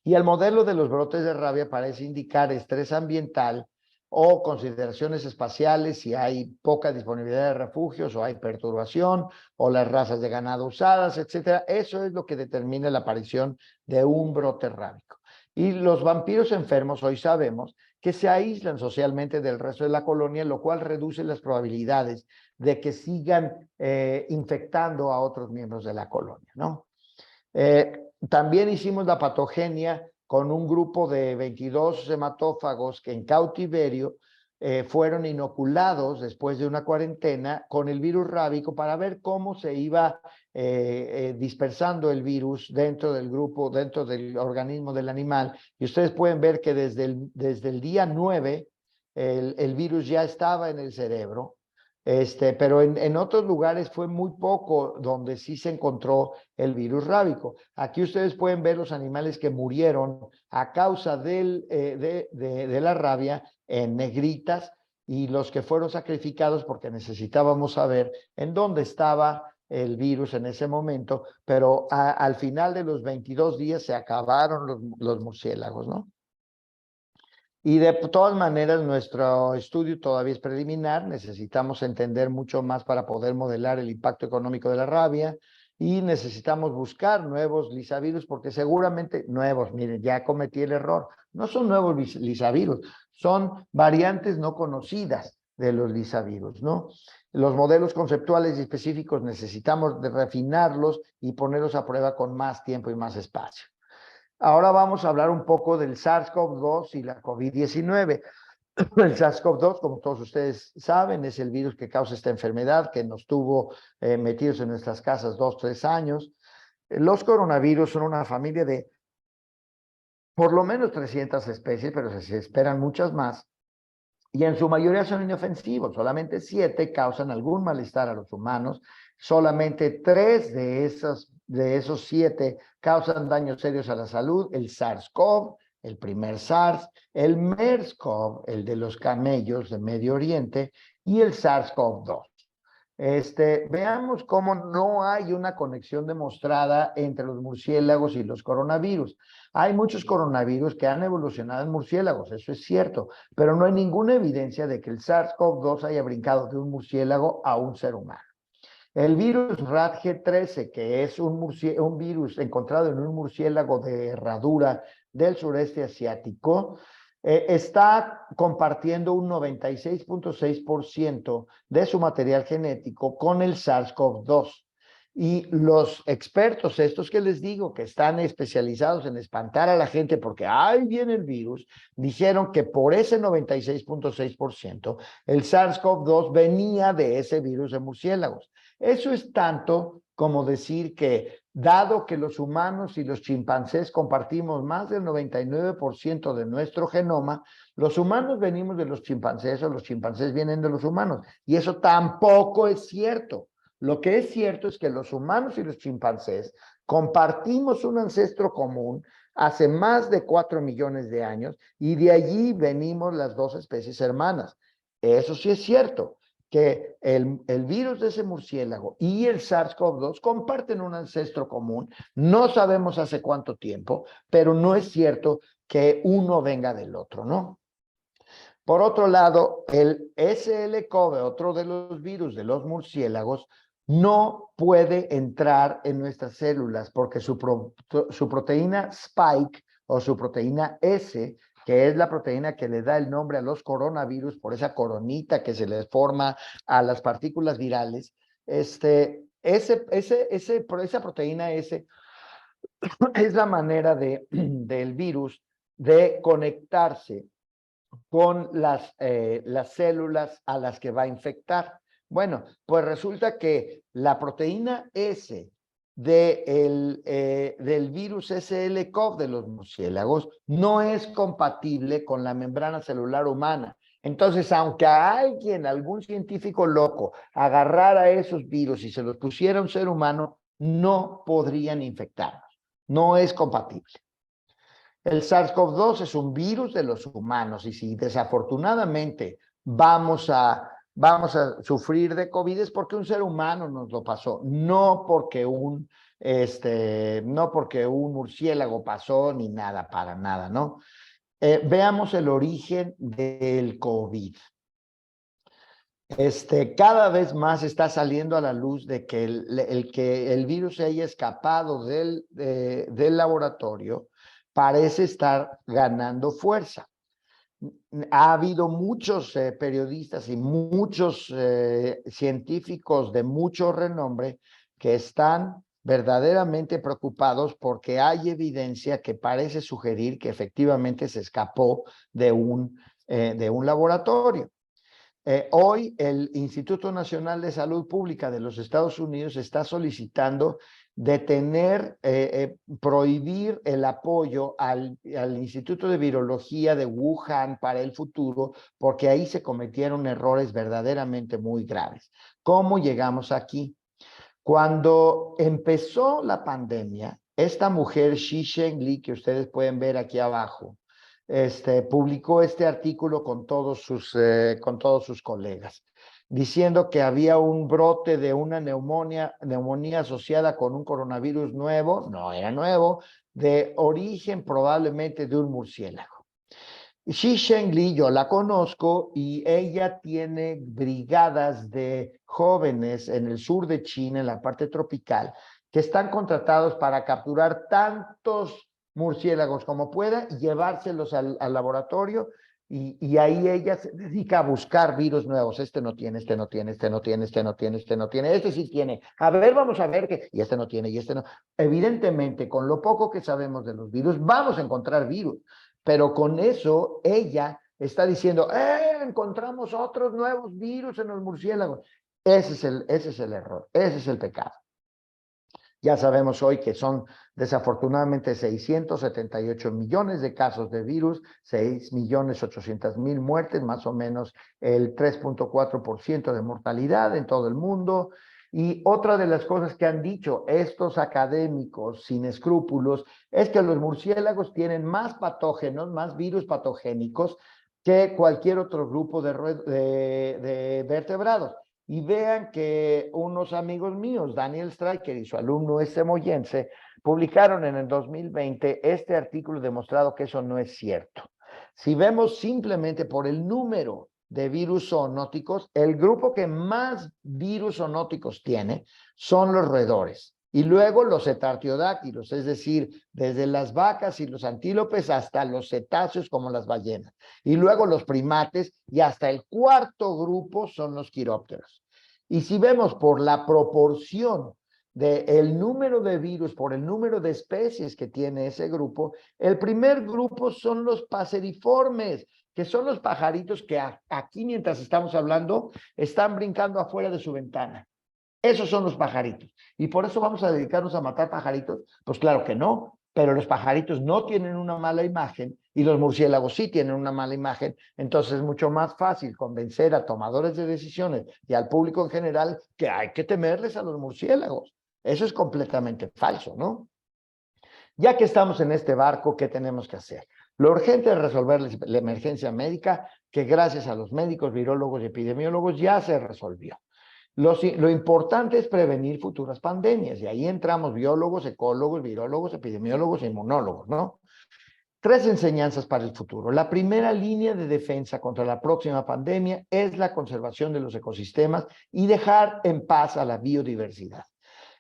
B: Y el modelo de los brotes de rabia parece indicar estrés ambiental o consideraciones espaciales, si hay poca disponibilidad de refugios o hay perturbación o las razas de ganado usadas, etcétera. Eso es lo que determina la aparición de un brote rábico. Y los vampiros enfermos hoy sabemos que se aíslan socialmente del resto de la colonia, lo cual reduce las probabilidades de que sigan infectando a otros miembros de la colonia, ¿no? También hicimos la patogenia con un grupo de 22 hematófagos que en cautiverio fueron inoculados después de una cuarentena con el virus rábico para ver cómo se iba dispersando el virus dentro del grupo, dentro del organismo del animal. Y ustedes pueden ver que desde el día 9 el virus ya estaba en el cerebro. Pero en otros lugares fue muy poco donde sí se encontró el virus rábico. Aquí ustedes pueden ver los animales que murieron a causa de la rabia en negritas, y los que fueron sacrificados porque necesitábamos saber en dónde estaba el virus en ese momento, pero al final de los 22 días se acabaron los murciélagos, ¿no? Y de todas maneras, nuestro estudio todavía es preliminar, necesitamos entender mucho más para poder modelar el impacto económico de la rabia, y necesitamos buscar nuevos lisavirus, porque seguramente nuevos, miren, ya cometí el error, no son nuevos lisavirus, son variantes no conocidas de los lisavirus, ¿no? Los modelos conceptuales y específicos necesitamos refinarlos y ponerlos a prueba con más tiempo y más espacio. Ahora vamos a hablar un poco del SARS-CoV-2 y la COVID-19. El SARS-CoV-2, como todos ustedes saben, es el virus que causa esta enfermedad, que nos tuvo metidos en nuestras casas 2-3 años. Los coronavirus son una familia de por lo menos 300 especies, pero se esperan muchas más. Y en su mayoría son inofensivos, solamente 7 causan algún malestar a los humanos, solamente 3 de esos 7 causan daños serios a la salud: el SARS-CoV, el primer SARS, el MERS-CoV, el de los camellos de Medio Oriente, y el SARS-CoV-2. Veamos cómo no hay una conexión demostrada entre los murciélagos y los coronavirus. Hay muchos coronavirus que han evolucionado en murciélagos, eso es cierto, pero no hay ninguna evidencia de que el SARS-CoV-2 haya brincado de un murciélago a un ser humano. El virus RATG13, que es un virus encontrado en un murciélago de herradura del sureste asiático, está compartiendo un 96.6% de su material genético con el SARS-CoV-2. Y los expertos, estos que les digo, que están especializados en espantar a la gente porque ahí viene el virus, dijeron que por ese 96.6% el SARS-CoV-2 venía de ese virus de murciélagos. Eso es tanto como decir que, dado que los humanos y los chimpancés compartimos más del 99% de nuestro genoma, los humanos venimos de los chimpancés o los chimpancés vienen de los humanos. Y eso tampoco es cierto. Lo que es cierto es que los humanos y los chimpancés compartimos un ancestro común hace más de 4 millones de años, y de allí venimos las dos especies hermanas. Eso sí es cierto, que el virus de ese murciélago y el SARS-CoV-2 comparten un ancestro común. No sabemos hace cuánto tiempo, pero no es cierto que uno venga del otro, ¿no? Por otro lado, el SL-CoV, otro de los virus de los murciélagos, no puede entrar en nuestras células porque su proteína Spike, o su proteína S, que es la proteína que le da el nombre a los coronavirus por esa coronita que se les forma a las partículas virales, esa proteína S es la manera del virus de conectarse con las células a las que va a infectar. Bueno, pues resulta que la proteína S del virus SL-CoV de los murciélagos no es compatible con la membrana celular humana. Entonces, aunque a alguien, algún científico loco, agarrara esos virus y se los pusiera a un ser humano, no podrían infectarnos. No es compatible. El SARS-CoV-2 es un virus de los humanos, y si desafortunadamente vamos a sufrir de COVID es porque un ser humano nos lo pasó, no porque un murciélago pasó, ni nada, para nada, ¿no? Veamos el origen del COVID. Cada vez más está saliendo a la luz de que el virus se haya escapado del laboratorio parece estar ganando fuerza. Ha habido muchos periodistas y muchos científicos de mucho renombre que están verdaderamente preocupados porque hay evidencia que parece sugerir que efectivamente se escapó de un laboratorio. Hoy el Instituto Nacional de Salud Pública de los Estados Unidos está solicitando detener, prohibir el apoyo al Instituto de Virología de Wuhan para el futuro, porque ahí se cometieron errores verdaderamente muy graves. ¿Cómo llegamos aquí? Cuando empezó la pandemia, esta mujer, Xi Zhengli, que ustedes pueden ver aquí abajo, publicó este artículo con todos sus colegas, diciendo que había un brote de una neumonía asociada con un coronavirus nuevo, no era nuevo, de origen probablemente de un murciélago. Xi Zhengli, yo la conozco y ella tiene brigadas de jóvenes en el sur de China, en la parte tropical, que están contratados para capturar tantos murciélagos como pueda y llevárselos al laboratorio y ahí ella se dedica a buscar virus nuevos. Este no tiene, este no tiene, este no tiene, este no tiene, este no tiene, este sí tiene. A ver, vamos a ver que, y este no tiene, y este no. Evidentemente, con lo poco que sabemos de los virus, vamos a encontrar virus. Pero con eso ella está diciendo, encontramos otros nuevos virus en los murciélagos. Ese es el error, ese es el pecado. Ya sabemos hoy que son desafortunadamente 678 millones de casos de virus, 6.800.000 muertes, más o menos el 3.4% de mortalidad en todo el mundo. Y otra de las cosas que han dicho estos académicos sin escrúpulos es que los murciélagos tienen más patógenos, más virus patogénicos que cualquier otro grupo de vertebrados. Y vean que unos amigos míos, Daniel Streicher y su alumno moyense, publicaron en el 2020 este artículo demostrado que eso no es cierto. Si vemos simplemente por el número de virus zoonóticos, el grupo que más virus zoonóticos tiene son los roedores. Y luego los cetartiodáctilos, es decir, desde las vacas y los antílopes hasta los cetáceos como las ballenas. Y luego los primates y hasta el cuarto grupo son los quirópteros. Y si vemos por la proporción del número de virus, por el número de especies que tiene ese grupo, el primer grupo son los paseriformes, que son los pajaritos que aquí mientras estamos hablando están brincando afuera de su ventana. Esos son los pajaritos. ¿Y por eso vamos a dedicarnos a matar pajaritos? Pues claro que no, pero los pajaritos no tienen una mala imagen y los murciélagos sí tienen una mala imagen. Entonces es mucho más fácil convencer a tomadores de decisiones y al público en general que hay que temerles a los murciélagos. Eso es completamente falso, ¿no? Ya que estamos en este barco, ¿qué tenemos que hacer? Lo urgente es resolver la emergencia médica, que gracias a los médicos, virólogos y epidemiólogos ya se resolvió. Lo importante es prevenir futuras pandemias, y ahí entramos biólogos, ecólogos, virólogos, epidemiólogos e inmunólogos, ¿no? 3 enseñanzas para el futuro. La primera línea de defensa contra la próxima pandemia es la conservación de los ecosistemas y dejar en paz a la biodiversidad.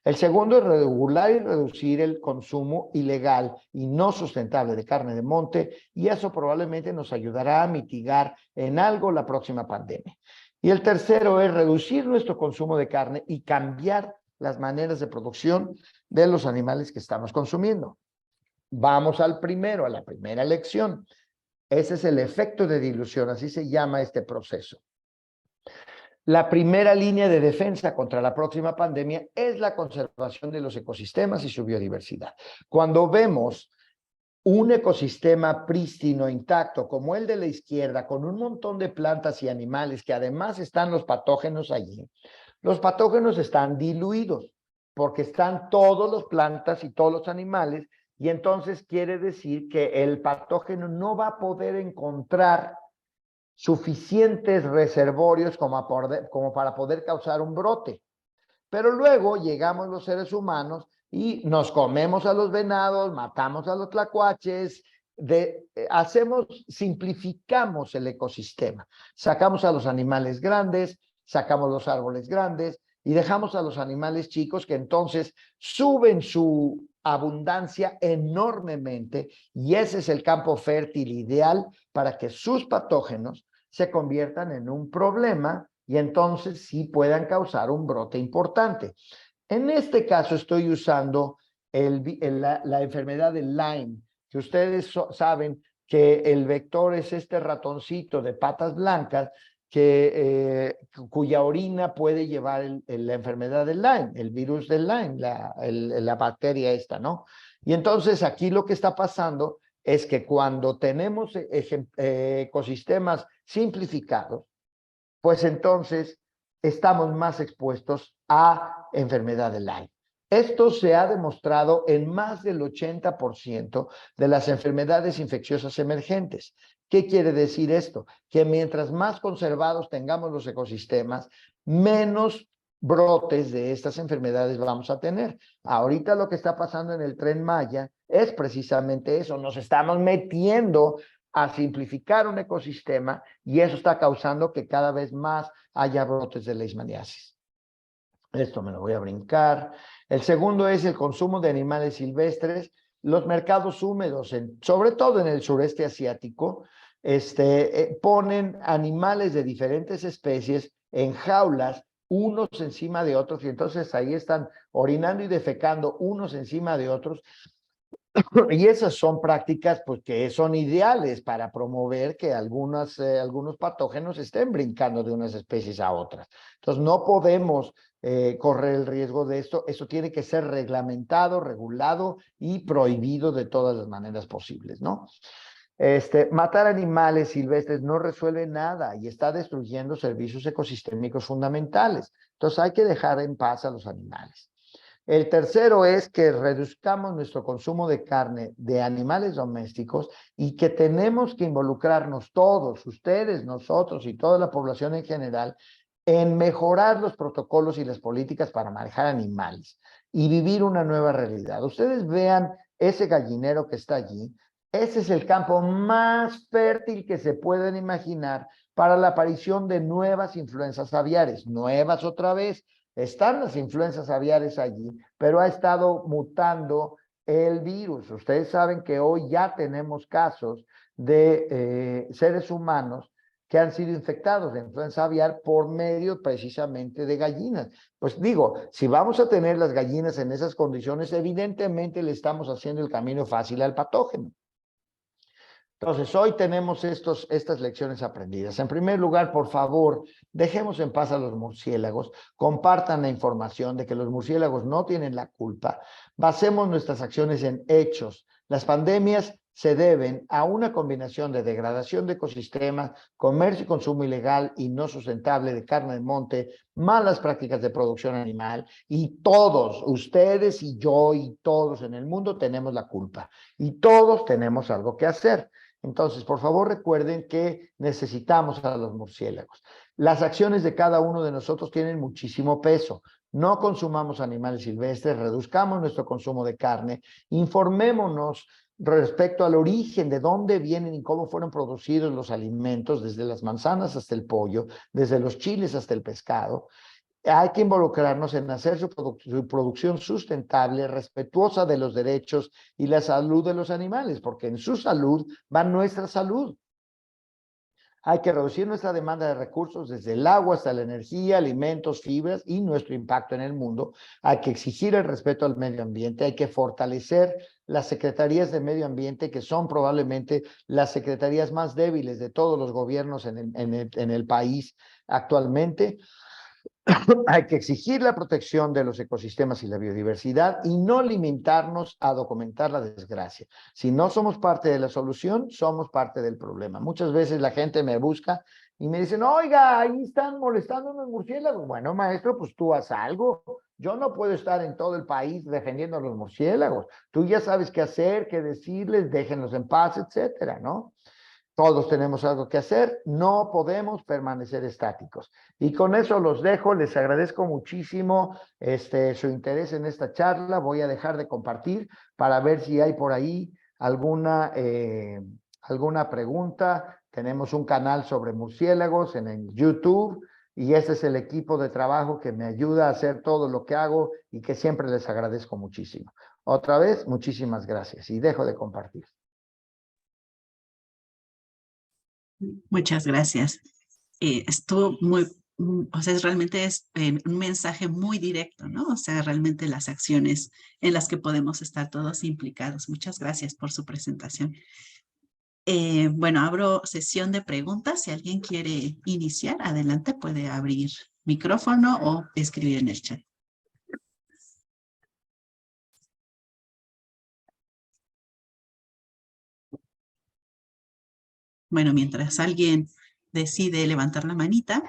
B: El segundo es regular y reducir el consumo ilegal y no sustentable de carne de monte, y eso probablemente nos ayudará a mitigar en algo la próxima pandemia. Y el tercero es reducir nuestro consumo de carne y cambiar las maneras de producción de los animales que estamos consumiendo. Vamos al primero, a la primera lección. Ese es el efecto de dilución, así se llama este proceso. La primera línea de defensa contra la próxima pandemia es la conservación de los ecosistemas y su biodiversidad. Cuando vemos un ecosistema prístino, intacto, como el de la izquierda, con un montón de plantas y animales, que además están los patógenos allí, los patógenos están diluidos, porque están todas las plantas y todos los animales, y entonces quiere decir que el patógeno no va a poder encontrar suficientes reservorios como para poder causar un brote. Pero luego llegamos los seres humanos y nos comemos a los venados, matamos a los tlacuaches, simplificamos el ecosistema. Sacamos a los animales grandes, sacamos los árboles grandes y dejamos a los animales chicos, que entonces suben su abundancia enormemente, y ese es el campo fértil ideal para que sus patógenos se conviertan en un problema y entonces sí puedan causar un brote importante. En este caso estoy usando la enfermedad de Lyme, que ustedes saben que el vector es este ratoncito de patas blancas cuya orina puede llevar la enfermedad del Lyme, el virus del Lyme, la bacteria esta, ¿no? Y entonces aquí lo que está pasando es que cuando tenemos ecosistemas simplificados, pues entonces estamos más expuestos a enfermedad de Lyme. Esto se ha demostrado en más del 80% de las enfermedades infecciosas emergentes. ¿Qué quiere decir esto? Que mientras más conservados tengamos los ecosistemas, menos brotes de estas enfermedades vamos a tener. Ahorita lo que está pasando en el Tren Maya es precisamente eso. Nos estamos metiendo a simplificar un ecosistema y eso está causando que cada vez más haya brotes de leishmaniasis. Esto me lo voy a brincar. El segundo es el consumo de animales silvestres. Los mercados húmedos, sobre todo en el sureste asiático, ponen animales de diferentes especies en jaulas, unos encima de otros, y entonces ahí están orinando y defecando unos encima de otros. Y esas son prácticas pues, que son ideales para promover que algunos patógenos estén brincando de unas especies a otras. Entonces, no podemos correr el riesgo de esto. Eso tiene que ser reglamentado, regulado y prohibido de todas las maneras posibles, ¿no? Matar animales silvestres no resuelve nada y está destruyendo servicios ecosistémicos fundamentales. Entonces, hay que dejar en paz a los animales. El tercero es que reduzcamos nuestro consumo de carne de animales domésticos y que tenemos que involucrarnos todos, ustedes, nosotros y toda la población en general, en mejorar los protocolos y las políticas para manejar animales y vivir una nueva realidad. Ustedes vean ese gallinero que está allí. Ese es el campo más fértil que se pueden imaginar para la aparición de nuevas influencias aviares, nuevas otra vez. Están las influencias aviares allí, pero ha estado mutando el virus. Ustedes saben que hoy ya tenemos casos de seres humanos que han sido infectados de influenza aviar por medio precisamente de gallinas. Pues digo, si vamos a tener las gallinas en esas condiciones, evidentemente le estamos haciendo el camino fácil al patógeno. Entonces, hoy tenemos estas lecciones aprendidas. En primer lugar, por favor, dejemos en paz a los murciélagos, compartan la información de que los murciélagos no tienen la culpa, basemos nuestras acciones en hechos. Las pandemias se deben a una combinación de degradación de ecosistemas, comercio y consumo ilegal y no sustentable de carne de monte, malas prácticas de producción animal, y todos, ustedes y yo y todos en el mundo tenemos la culpa y todos tenemos algo que hacer. Entonces, por favor, recuerden que necesitamos a los murciélagos. Las acciones de cada uno de nosotros tienen muchísimo peso. No consumamos animales silvestres, reduzcamos nuestro consumo de carne, informémonos respecto al origen, de dónde vienen y cómo fueron producidos los alimentos, desde las manzanas hasta el pollo, desde los chiles hasta el pescado. Hay que involucrarnos en hacer su producción sustentable, respetuosa de los derechos y la salud de los animales, porque en su salud va nuestra salud. Hay que reducir nuestra demanda de recursos desde el agua hasta la energía, alimentos, fibras y nuestro impacto en el mundo. Hay que exigir el respeto al medio ambiente. Hay que fortalecer las secretarías de medio ambiente, que son probablemente las secretarías más débiles de todos los gobiernos en el país actualmente. Hay que exigir la protección de los ecosistemas y la biodiversidad y no limitarnos a documentar la desgracia. Si no somos parte de la solución, somos parte del problema. Muchas veces la gente me busca y me dicen, oiga, ahí están molestando unos murciélagos. Bueno, maestro, pues tú haz algo. Yo no puedo estar en todo el país defendiendo a los murciélagos. Tú ya sabes qué hacer, qué decirles, déjenlos en paz, etcétera, ¿no? Todos tenemos algo que hacer, no podemos permanecer estáticos. Y con eso los dejo, les agradezco muchísimo su interés en esta charla. Voy a dejar de compartir para ver si hay por ahí alguna pregunta. Tenemos un canal sobre murciélagos en el YouTube y ese es el equipo de trabajo que me ayuda a hacer todo lo que hago y que siempre les agradezco muchísimo. Otra vez, muchísimas gracias y dejo de compartir.
C: Muchas gracias. Estuvo muy, o sea, realmente es un mensaje muy directo, ¿no? O sea, realmente las acciones en las que podemos estar todos implicados. Muchas gracias por su presentación. Bueno, abro sesión de preguntas. Si alguien quiere iniciar, adelante, puede abrir micrófono o escribir en el chat. Bueno, mientras alguien decide levantar la manita,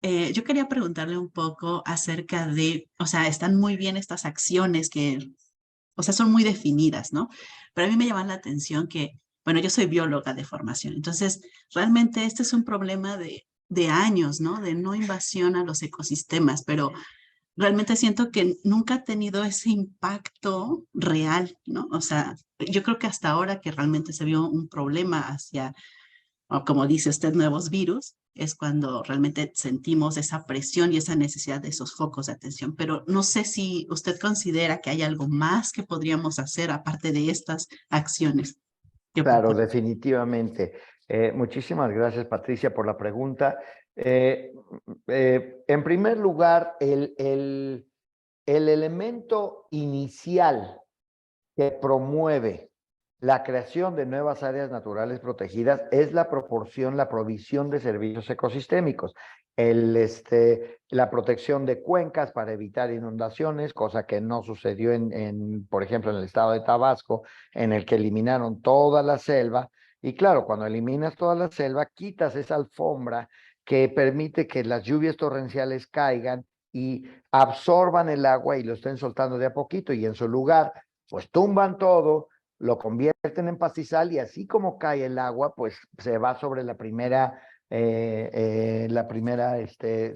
C: yo quería preguntarle un poco acerca de, o sea, están muy bien estas acciones que, o sea, son muy definidas, ¿no? Pero a mí me llama la atención que, bueno, yo soy bióloga de formación, entonces realmente este es un problema de años, ¿no? De no invasión a los ecosistemas, pero realmente siento que nunca ha tenido ese impacto real, ¿no? O sea, yo creo que hasta ahora que realmente se vio un problema hacia, o como dice usted, nuevos virus, es cuando realmente sentimos esa presión y esa necesidad de esos focos de atención. Pero no sé si usted considera que hay algo más que podríamos hacer aparte de estas acciones.
B: Claro, definitivamente. Muchísimas gracias, Patricia, por la pregunta. En primer lugar, el elemento inicial que promueve la creación de nuevas áreas naturales protegidas es la proporción, la provisión de servicios ecosistémicos. La protección de cuencas para evitar inundaciones, cosa que no sucedió por ejemplo, en el estado de Tabasco, en el que eliminaron toda la selva. Y claro, cuando eliminas toda la selva, quitas esa alfombra que permite que las lluvias torrenciales caigan y absorban el agua y lo estén soltando de a poquito, y en su lugar pues tumban todo, lo convierten en pastizal y así como cae el agua, pues se va sobre la primera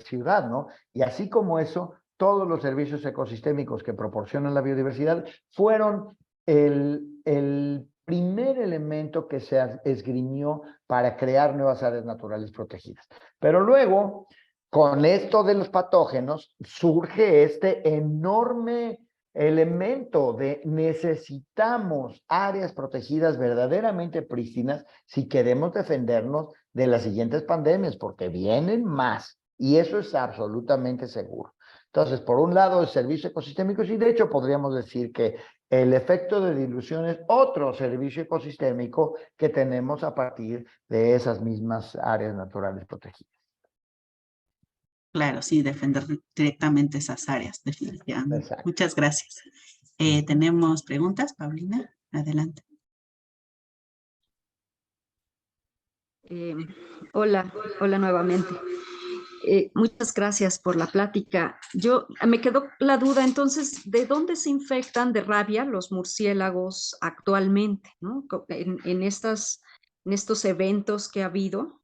B: ciudad, ¿no? Y así como eso, todos los servicios ecosistémicos que proporcionan la biodiversidad fueron el primer elemento que se esgrimió para crear nuevas áreas naturales protegidas. Pero luego, con esto de los patógenos, surge este enorme elemento de necesitamos áreas protegidas verdaderamente prístinas si queremos defendernos de las siguientes pandemias, porque vienen más, y eso es absolutamente seguro. Entonces, por un lado, el servicio ecosistémico, y de hecho podríamos decir que el efecto de dilución es otro servicio ecosistémico que tenemos a partir de esas mismas áreas naturales protegidas.
C: Claro, sí, defender directamente esas áreas, definitivamente.
B: Exacto.
C: Muchas gracias. ¿Tenemos preguntas, Paulina? Adelante.
A: Hola nuevamente. Muchas gracias por la plática. Me quedó la duda, entonces, ¿de dónde se infectan de rabia los murciélagos actualmente, ¿no? En estos eventos que ha habido,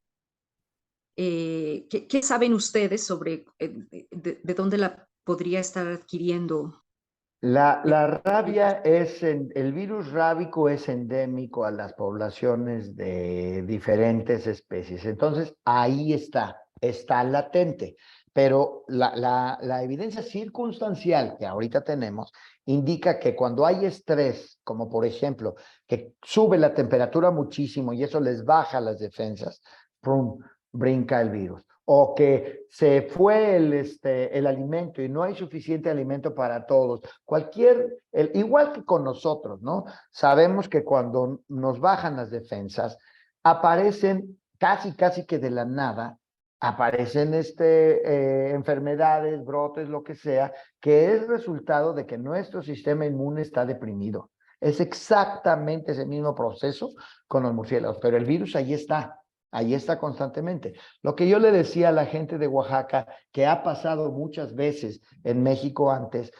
A: ¿qué saben ustedes sobre de dónde la podría estar adquiriendo?
B: La rabia el virus rábico es endémico a las poblaciones de diferentes especies. Entonces, ahí está latente. Pero la evidencia circunstancial que ahorita tenemos indica que cuando hay estrés, como por ejemplo, que sube la temperatura muchísimo y eso les baja las defensas, ¡prum!, brinca el virus. O que se fue el alimento y no hay suficiente alimento para todos. Igual que con nosotros, ¿no? Sabemos que cuando nos bajan las defensas, aparecen casi que de la nada, aparecen enfermedades, brotes, lo que sea, que es resultado de que nuestro sistema inmune está deprimido. Es exactamente ese mismo proceso con los murciélagos, pero el virus ahí está constantemente. Lo que yo le decía a la gente de Oaxaca, que ha pasado muchas veces en México antes,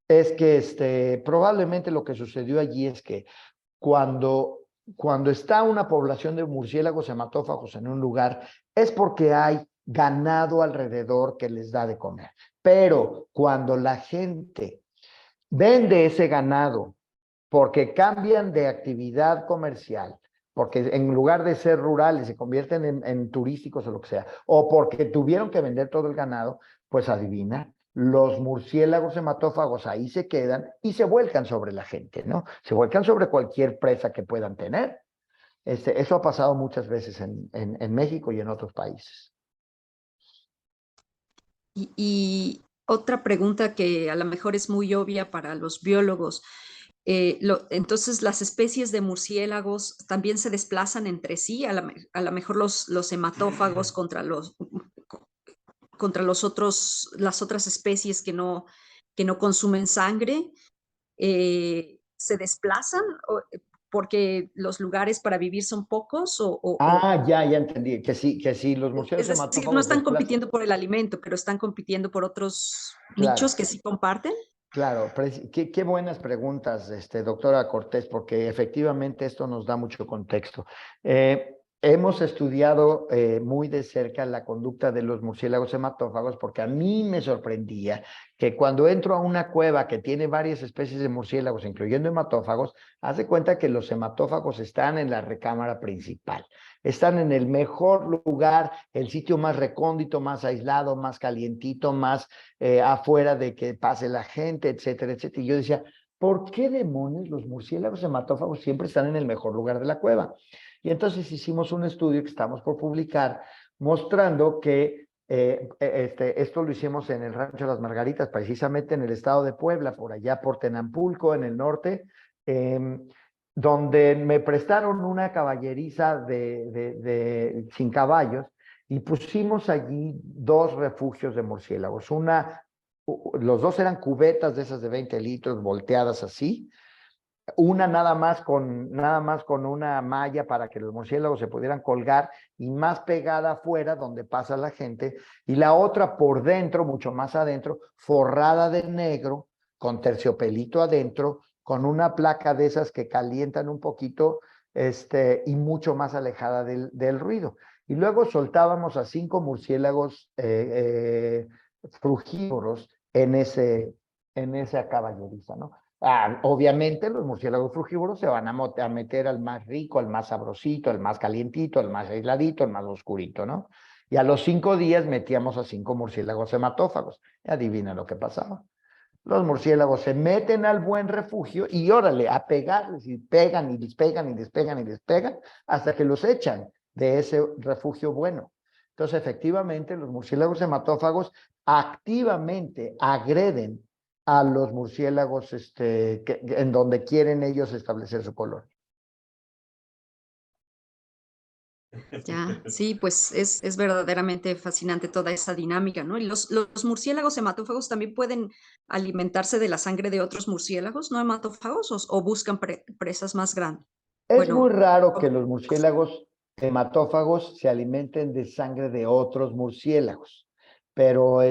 B: es que probablemente lo que sucedió allí es que cuando está una población de murciélagos hematófagos en un lugar, es porque hay ganado alrededor que les da de comer. Pero cuando la gente vende ese ganado porque cambian de actividad comercial, porque en lugar de ser rurales se convierten en turísticos o lo que sea, o porque tuvieron que vender todo el ganado, pues adivina, los murciélagos hematófagos ahí se quedan y se vuelcan sobre la gente, ¿no? Se vuelcan sobre cualquier presa que puedan tener. Eso ha pasado muchas veces en México y en otros países.
A: Y otra pregunta que a lo mejor es muy obvia para los biólogos. Entonces las especies de murciélagos también se desplazan entre sí, a lo mejor los hematófagos contra las otras especies que no consumen sangre, se desplazan porque los lugares para vivir son pocos
B: Ya entendí, que sí, los
A: es
B: murciélagos
A: decir, no
B: hematófagos
A: están
B: desplazan.
A: compitiendo por el alimento, pero están compitiendo por otros
B: Claro.
A: nichos que sí comparten.
B: Claro, qué buenas preguntas, doctora Cortés, porque efectivamente esto nos da mucho contexto. Hemos estudiado muy de cerca la conducta de los murciélagos hematófagos, porque a mí me sorprendía que cuando entro a una cueva que tiene varias especies de murciélagos, incluyendo hematófagos, haz de cuenta que los hematófagos están en la recámara principal. Están en el mejor lugar, el sitio más recóndito, más aislado, más calientito, más afuera de que pase la gente, etcétera, etcétera. Y yo decía, ¿por qué demonios los murciélagos hematófagos siempre están en el mejor lugar de la cueva? Y entonces hicimos un estudio que estamos por publicar mostrando que esto lo hicimos en el Rancho Las Margaritas, precisamente en el estado de Puebla, por allá por Tenampulco, en el norte, donde me prestaron una caballeriza sin caballos y pusimos allí 2 refugios de murciélagos. Los 2 eran cubetas de esas de 20 litros volteadas así, una nada más con una malla para que los murciélagos se pudieran colgar y más pegada afuera donde pasa la gente, y la otra por dentro, mucho más adentro, forrada de negro, con terciopelito adentro, con una placa de esas que calientan un poquito, y mucho más alejada del ruido. Y luego soltábamos a 5 murciélagos frugívoros en esa caballeriza, ¿no? Obviamente los murciélagos frugívoros se van a meter al más rico, al más sabrosito, al más calientito, al más aisladito, al más oscurito, ¿no? Y a los 5 días metíamos a 5 murciélagos hematófagos. Y adivina lo que pasaba. Los murciélagos se meten al buen refugio y órale, a pegarles, y pegan y despegan y despegan y despegan hasta que los echan de ese refugio bueno. Entonces, efectivamente, los murciélagos activamente agreden a los murciélagos en donde quieren ellos establecer su colonia.
A: Ya, sí, pues es verdaderamente fascinante toda esa dinámica, ¿no? Y los murciélagos hematófagos también pueden alimentarse de la sangre de otros murciélagos, ¿no hematófagos? ¿O buscan presas más grandes?
B: Es muy
A: Bueno,
B: raro que los murciélagos hematófagos se alimenten de sangre de otros murciélagos, pero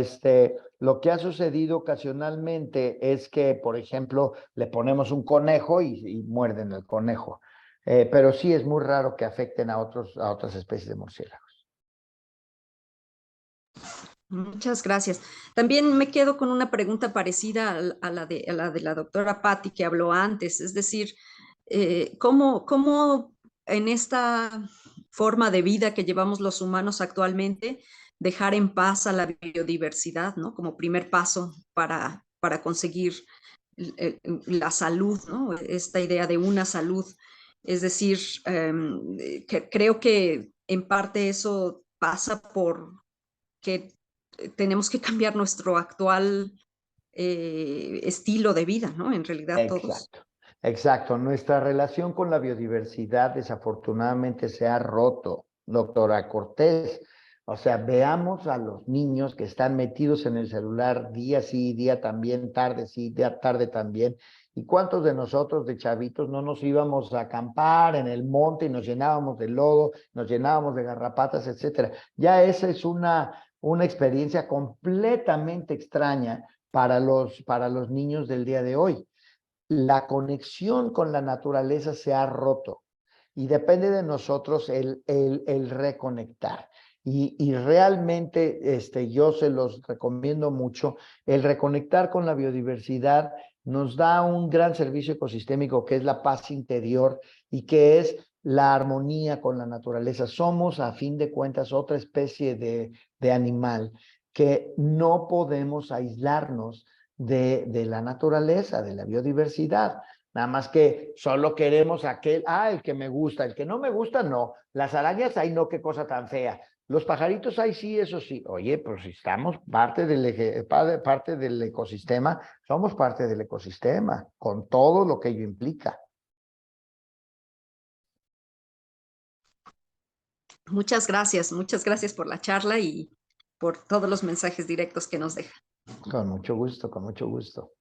B: lo que ha sucedido ocasionalmente es que, por ejemplo, le ponemos un conejo y muerden el conejo, pero sí es muy raro que afecten a otras especies de murciélagos.
A: muchas gracias. También me quedo con una pregunta parecida a la de la doctora Patti que habló antes, es decir, ¿cómo en esta forma de vida que llevamos los humanos actualmente dejar en paz a la biodiversidad, ¿no? Como primer paso para conseguir la salud, ¿no? Esta idea de una salud. Es decir, que creo que en parte eso pasa por que tenemos que cambiar nuestro actual estilo de vida, ¿no? En realidad todos.
B: Exacto, exacto. Nuestra relación con la biodiversidad desafortunadamente se ha roto, doctora Cortés. O sea, veamos a los niños que están metidos en el celular día sí, día también, tarde sí, día tarde también. ¿Y cuántos de nosotros de chavitos no nos íbamos a acampar en el monte y nos llenábamos de lodo, nos llenábamos de garrapatas, etcétera? Ya esa es una experiencia completamente extraña para los niños del día de hoy. La conexión con la naturaleza se ha roto y depende de nosotros el reconectar. Y realmente yo se los recomiendo mucho. El reconectar con la biodiversidad nos da un gran servicio ecosistémico que es la paz interior y que es la armonía con la naturaleza. Somos, a fin de cuentas, otra especie de animal que no podemos aislarnos de la naturaleza, de la biodiversidad. Nada más que solo queremos el que me gusta, el que no me gusta, no. Las arañas, ay, no, qué cosa tan fea. Los pajaritos ahí sí, eso sí. Oye, pues si estamos parte del ecosistema, somos parte del ecosistema, con todo lo que ello implica.
A: Muchas gracias por la charla y por todos los mensajes directos que nos deja.
B: Con mucho gusto, con mucho gusto.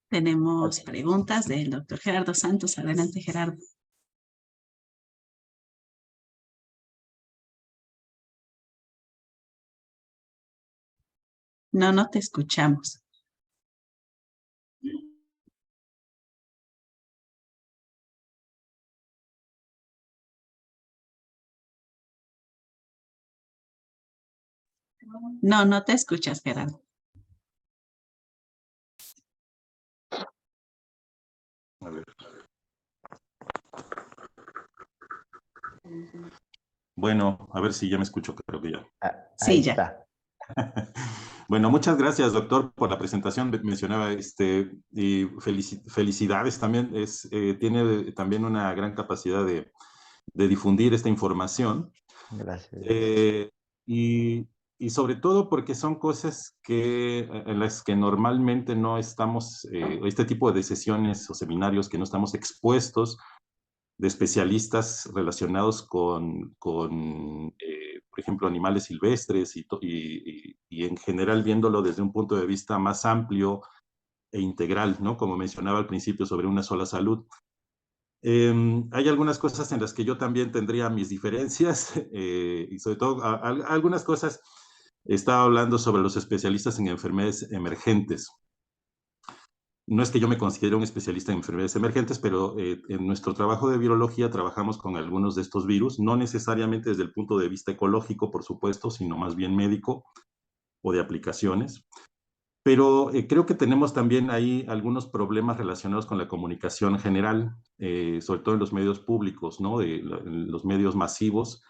C: Tenemos preguntas del doctor Gerardo Santos. Adelante, Gerardo. No, no te escuchamos. No, no te escuchas, Gerardo.
D: A ver. Bueno, a ver si ya me escucho, creo que ya.
C: Sí,
B: Ahí
C: ya.
B: está.
D: Bueno, muchas gracias, doctor, por la presentación. Mencionaba, y felicidades también. Tiene también una gran capacidad de difundir esta información.
B: Gracias.
D: Y, y sobre todo porque son cosas en las que normalmente no estamos, este tipo de sesiones o seminarios que no estamos expuestos, de especialistas relacionados por ejemplo, animales silvestres y en general viéndolo desde un punto de vista más amplio e integral, ¿no? Como mencionaba al principio sobre una sola salud. Hay algunas cosas en las que yo también tendría mis diferencias y sobre todo algunas cosas. Estaba hablando sobre los especialistas en enfermedades emergentes. No es que yo me considere un especialista en enfermedades emergentes, pero en nuestro trabajo de virología trabajamos con algunos de estos virus, no necesariamente desde el punto de vista ecológico, por supuesto, sino más bien médico o de aplicaciones. Pero creo que tenemos también ahí algunos problemas relacionados con la comunicación general, sobre todo en los medios públicos, ¿no? En los medios masivos.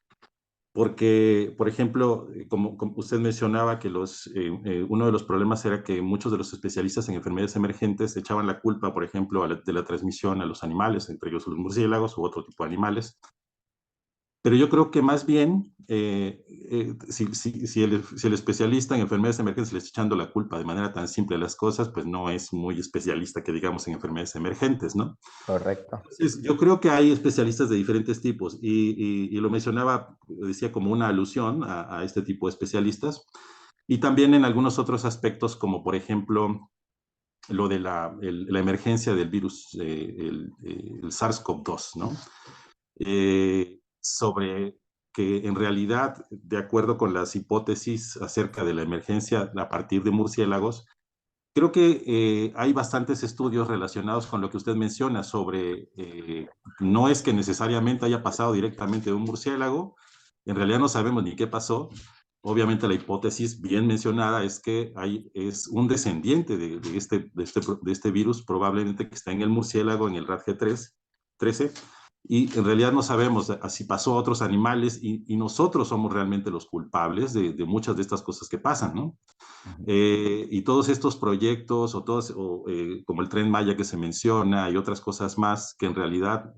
D: Porque, por ejemplo, como usted mencionaba, que uno de los problemas era que muchos de los especialistas en enfermedades emergentes echaban la culpa, por ejemplo, de la transmisión a los animales, entre ellos los murciélagos u otro tipo de animales. Pero yo creo que más bien, si el especialista en enfermedades emergentes le está echando la culpa de manera tan simple a las cosas, pues no es muy especialista, que digamos, en enfermedades emergentes, ¿no?
B: Correcto.
D: Entonces, yo creo que hay especialistas de diferentes tipos y lo mencionaba, decía como una alusión a este tipo de especialistas y también en algunos otros aspectos como por ejemplo lo de la emergencia del virus, el SARS-CoV-2, ¿no? Sobre que en realidad, de acuerdo con las hipótesis acerca de la emergencia a partir de murciélagos, creo que hay bastantes estudios relacionados con lo que usted menciona sobre, no es que necesariamente haya pasado directamente de un murciélago, en realidad no sabemos ni qué pasó. Obviamente la hipótesis bien mencionada es que es un descendiente de este virus, probablemente que está en el murciélago, en el RATG13, y en realidad no sabemos si pasó a otros animales y nosotros somos realmente los culpables de muchas de estas cosas que pasan, ¿no? Y todos estos proyectos, como el Tren Maya que se menciona y otras cosas más, que en realidad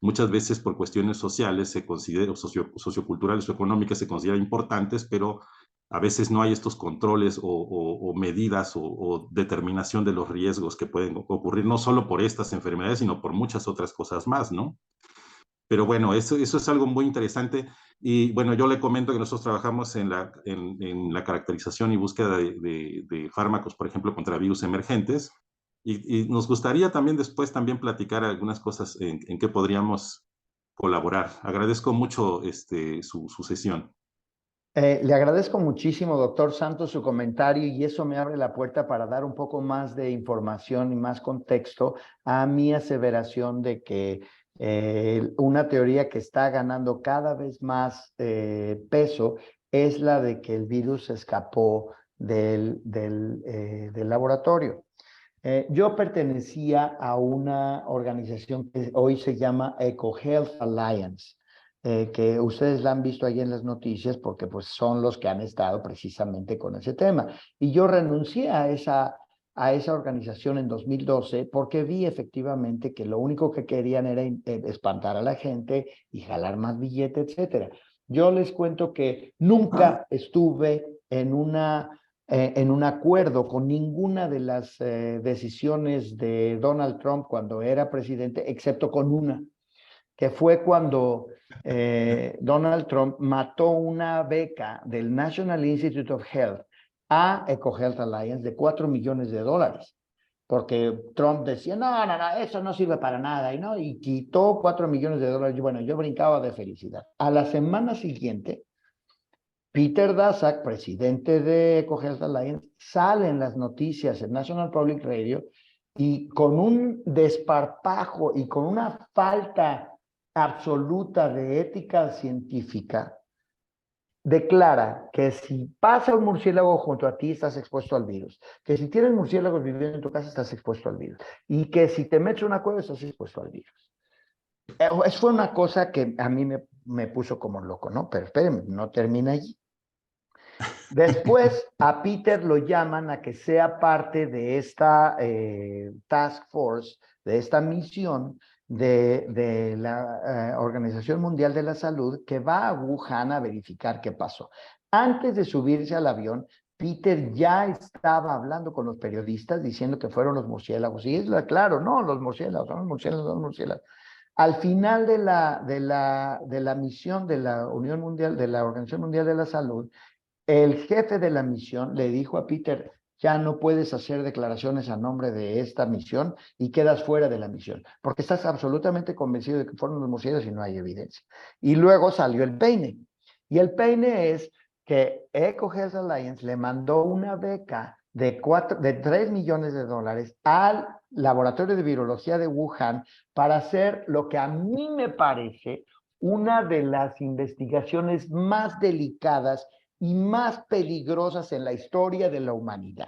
D: muchas veces por cuestiones sociales se consideran, socioculturales o económicas se consideran importantes, pero a veces no hay estos controles o medidas o determinación de los riesgos que pueden ocurrir, no solo por estas enfermedades, sino por muchas otras cosas más, ¿no? Pero bueno, eso es algo muy interesante. Y bueno, yo le comento que nosotros trabajamos en la caracterización y búsqueda de fármacos, por ejemplo, contra virus emergentes. Y nos gustaría también después también platicar algunas cosas en que podríamos colaborar. Agradezco mucho su sesión.
B: Le agradezco muchísimo, doctor Santos, su comentario y eso me abre la puerta para dar un poco más de información y más contexto a mi aseveración de que una teoría que está ganando cada vez más peso es la de que el virus escapó del laboratorio. Yo pertenecía a una organización que hoy se llama EcoHealth Alliance, que ustedes la han visto ahí en las noticias porque pues son los que han estado precisamente con ese tema. Y yo renuncié a esa organización en 2012 porque vi efectivamente que lo único que querían era espantar a la gente y jalar más billete, etcétera. Yo les cuento que nunca estuve en un acuerdo con ninguna de las decisiones de Donald Trump cuando era presidente, excepto con una, que fue cuando Donald Trump mató una beca del National Institute of Health a EcoHealth Alliance de $4 millones, porque Trump decía, no, no, no, eso no sirve para nada, y quitó $4 millones. Y bueno, yo brincaba de felicidad. A la semana siguiente, Peter Daszak, presidente de EcoHealth Alliance, sale en las noticias en National Public Radio y con un desparpajo y con una falta absoluta de ética científica, declara que si pasa un murciélago junto a ti estás expuesto al virus, que si tienes murciélagos viviendo en tu casa estás expuesto al virus, y que si te metes en una cueva estás expuesto al virus. Eso fue una cosa que a mí me puso como loco, ¿no? Pero espérenme, no termina allí. Después a Peter lo llaman a que sea parte de esta task force, de esta misión de la Organización Mundial de la Salud, que va a Wuhan a verificar qué pasó. Antes de subirse al avión, Peter ya estaba hablando con los periodistas diciendo que fueron los murciélagos. Y es claro, no, los murciélagos, son los murciélagos, son los murciélagos. Al final de la misión de la Unión Mundial, de la Organización Mundial de la Salud, el jefe de la misión le dijo a Peter, ya no puedes hacer declaraciones a nombre de esta misión y quedas fuera de la misión, porque estás absolutamente convencido de que fueron los murciélagos y no hay evidencia. Y luego salió el peine. Y el peine es que EcoHealth Alliance le mandó una beca de $3 millones al laboratorio de virología de Wuhan para hacer lo que a mí me parece una de las investigaciones más delicadas y más peligrosas en la historia de la humanidad,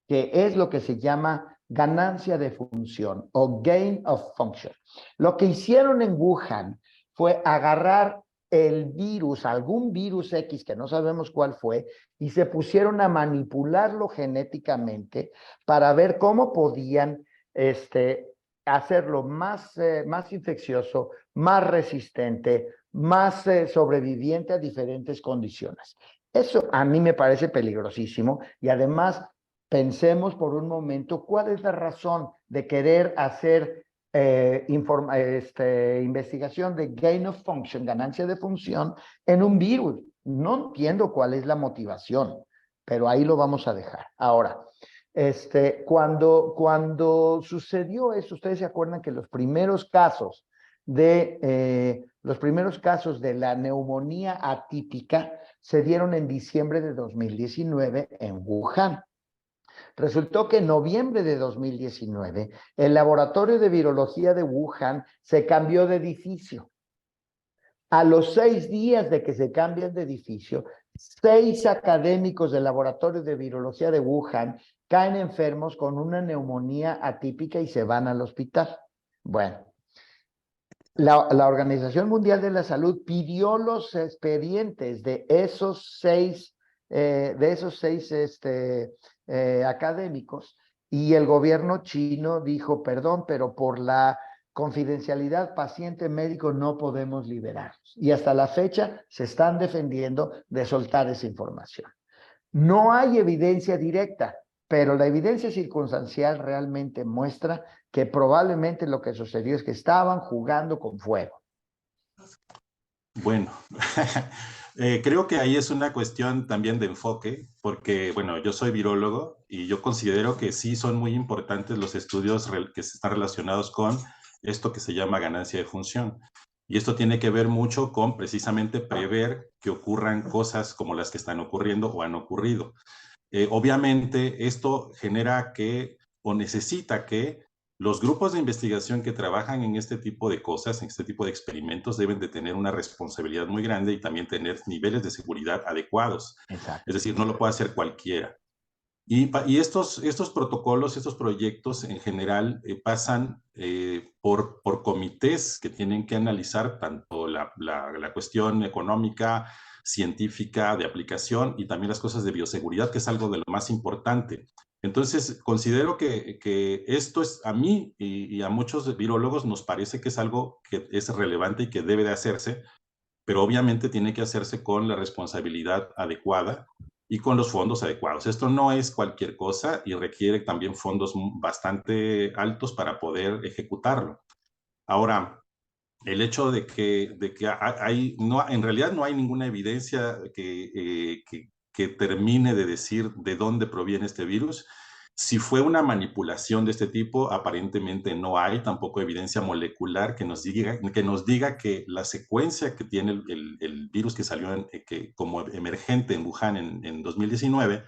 B: que es lo que se llama ganancia de función o gain of function. Lo que hicieron en Wuhan fue agarrar el virus, algún virus X que no sabemos cuál fue, y se pusieron a manipularlo genéticamente para ver cómo podían hacerlo más infeccioso, más resistente, más sobreviviente a diferentes condiciones. Eso a mí me parece peligrosísimo y además pensemos por un momento cuál es la razón de querer hacer investigación de gain of function, ganancia de función, en un virus. No entiendo cuál es la motivación, pero ahí lo vamos a dejar. Ahora, cuando sucedió eso, ustedes se acuerdan que los primeros casos de la neumonía atípica se dieron en diciembre de 2019 en Wuhan. Resultó que en noviembre de 2019 el laboratorio de virología de Wuhan se cambió de edificio. A los 6 días de que se cambian de edificio, 6 académicos del laboratorio de virología de Wuhan caen enfermos con una neumonía atípica y se van al hospital. Bueno, la Organización Mundial de la Salud pidió los expedientes de esos 6 académicos, y el gobierno chino dijo, perdón, pero por la confidencialidad paciente-médico no podemos liberarlos. Y hasta la fecha se están defendiendo de soltar esa información. No hay evidencia directa, pero la evidencia circunstancial realmente muestra que probablemente lo que sucedió es que estaban jugando con fuego.
D: Bueno, creo que ahí es una cuestión también de enfoque, porque, bueno, yo soy virólogo y yo considero que sí son muy importantes los estudios que están relacionados con esto que se llama ganancia de función. Y esto tiene que ver mucho con precisamente prever que ocurran cosas como las que están ocurriendo o han ocurrido. Obviamente, esto genera que o necesita que los grupos de investigación que trabajan en este tipo de cosas, en este tipo de experimentos, deben de tener una responsabilidad muy grande y también tener niveles de seguridad adecuados.
B: Exacto.
D: Es decir, no lo puede hacer cualquiera. Y estos protocolos, estos proyectos en general pasan por comités que tienen que analizar tanto la cuestión económica, científica, de aplicación y también las cosas de bioseguridad, que es algo de lo más importante. Entonces, considero que esto es, a mí y a muchos virólogos nos parece que es algo que es relevante y que debe de hacerse, pero obviamente tiene que hacerse con la responsabilidad adecuada y con los fondos adecuados. Esto no es cualquier cosa y requiere también fondos bastante altos para poder ejecutarlo. Ahora, el hecho de que no, en realidad no hay ninguna evidencia que termine de decir de dónde proviene este virus. Si fue una manipulación de este tipo, aparentemente no hay tampoco evidencia molecular que nos diga que la secuencia que tiene el virus que salió como emergente en Wuhan en 2019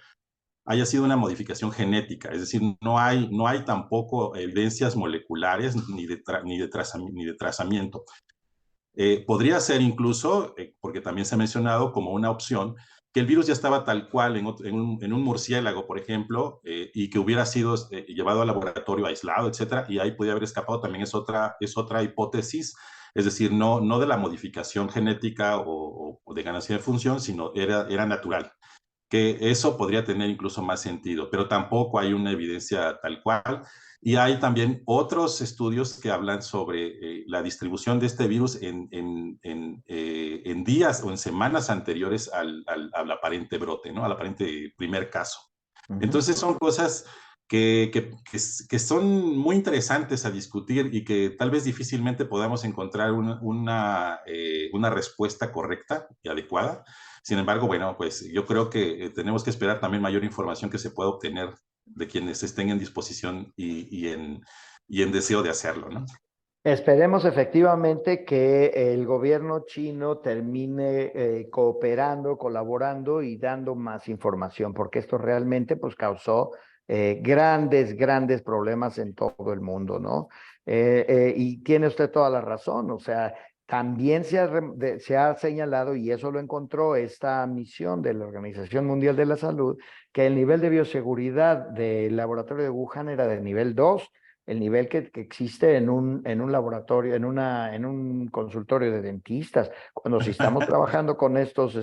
D: haya sido una modificación genética, es decir, no hay tampoco evidencias moleculares ni de trazamiento. Podría ser incluso, porque también se ha mencionado como una opción, que el virus ya estaba tal cual en un murciélago, por ejemplo, y que hubiera sido llevado al laboratorio aislado, etcétera, y ahí podía haber escapado, también es otra hipótesis, es decir, no de la modificación genética o de ganancia de función, sino era natural, que eso podría tener incluso más sentido, pero tampoco hay una evidencia tal cual. Y hay también otros estudios que hablan sobre la distribución de este virus en días o en semanas anteriores al aparente brote, ¿no? Al aparente primer caso. Entonces son cosas que son muy interesantes a discutir y que tal vez difícilmente podamos encontrar una respuesta correcta y adecuada. Sin embargo, bueno, pues yo creo que tenemos que esperar también mayor información que se pueda obtener de quienes estén en disposición y en deseo de hacerlo, ¿no?
B: Esperemos efectivamente que el gobierno chino termine cooperando, colaborando y dando más información, porque esto realmente pues causó grandes problemas en todo el mundo, ¿no? Y tiene usted toda la razón, o sea, también se ha señalado, y eso lo encontró esta misión de la Organización Mundial de la Salud, que el nivel de bioseguridad del laboratorio de Wuhan era de nivel 2, el nivel que existe en un laboratorio, en un consultorio de dentistas. Cuando si estamos trabajando con estos,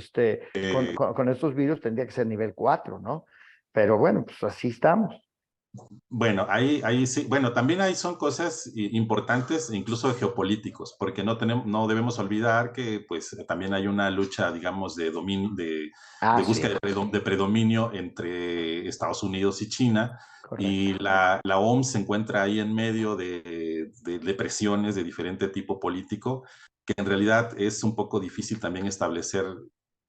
B: con estos virus, tendría que ser nivel 4, ¿no? Pero bueno, pues así estamos.
D: Bueno, ahí sí, bueno, también ahí son cosas importantes, incluso geopolíticos, porque no debemos olvidar que pues también hay una lucha, digamos, de búsqueda de predominio entre Estados Unidos y China. Correcto. Y la OMS se encuentra ahí en medio de presiones de diferente tipo político, que en realidad es un poco difícil también establecer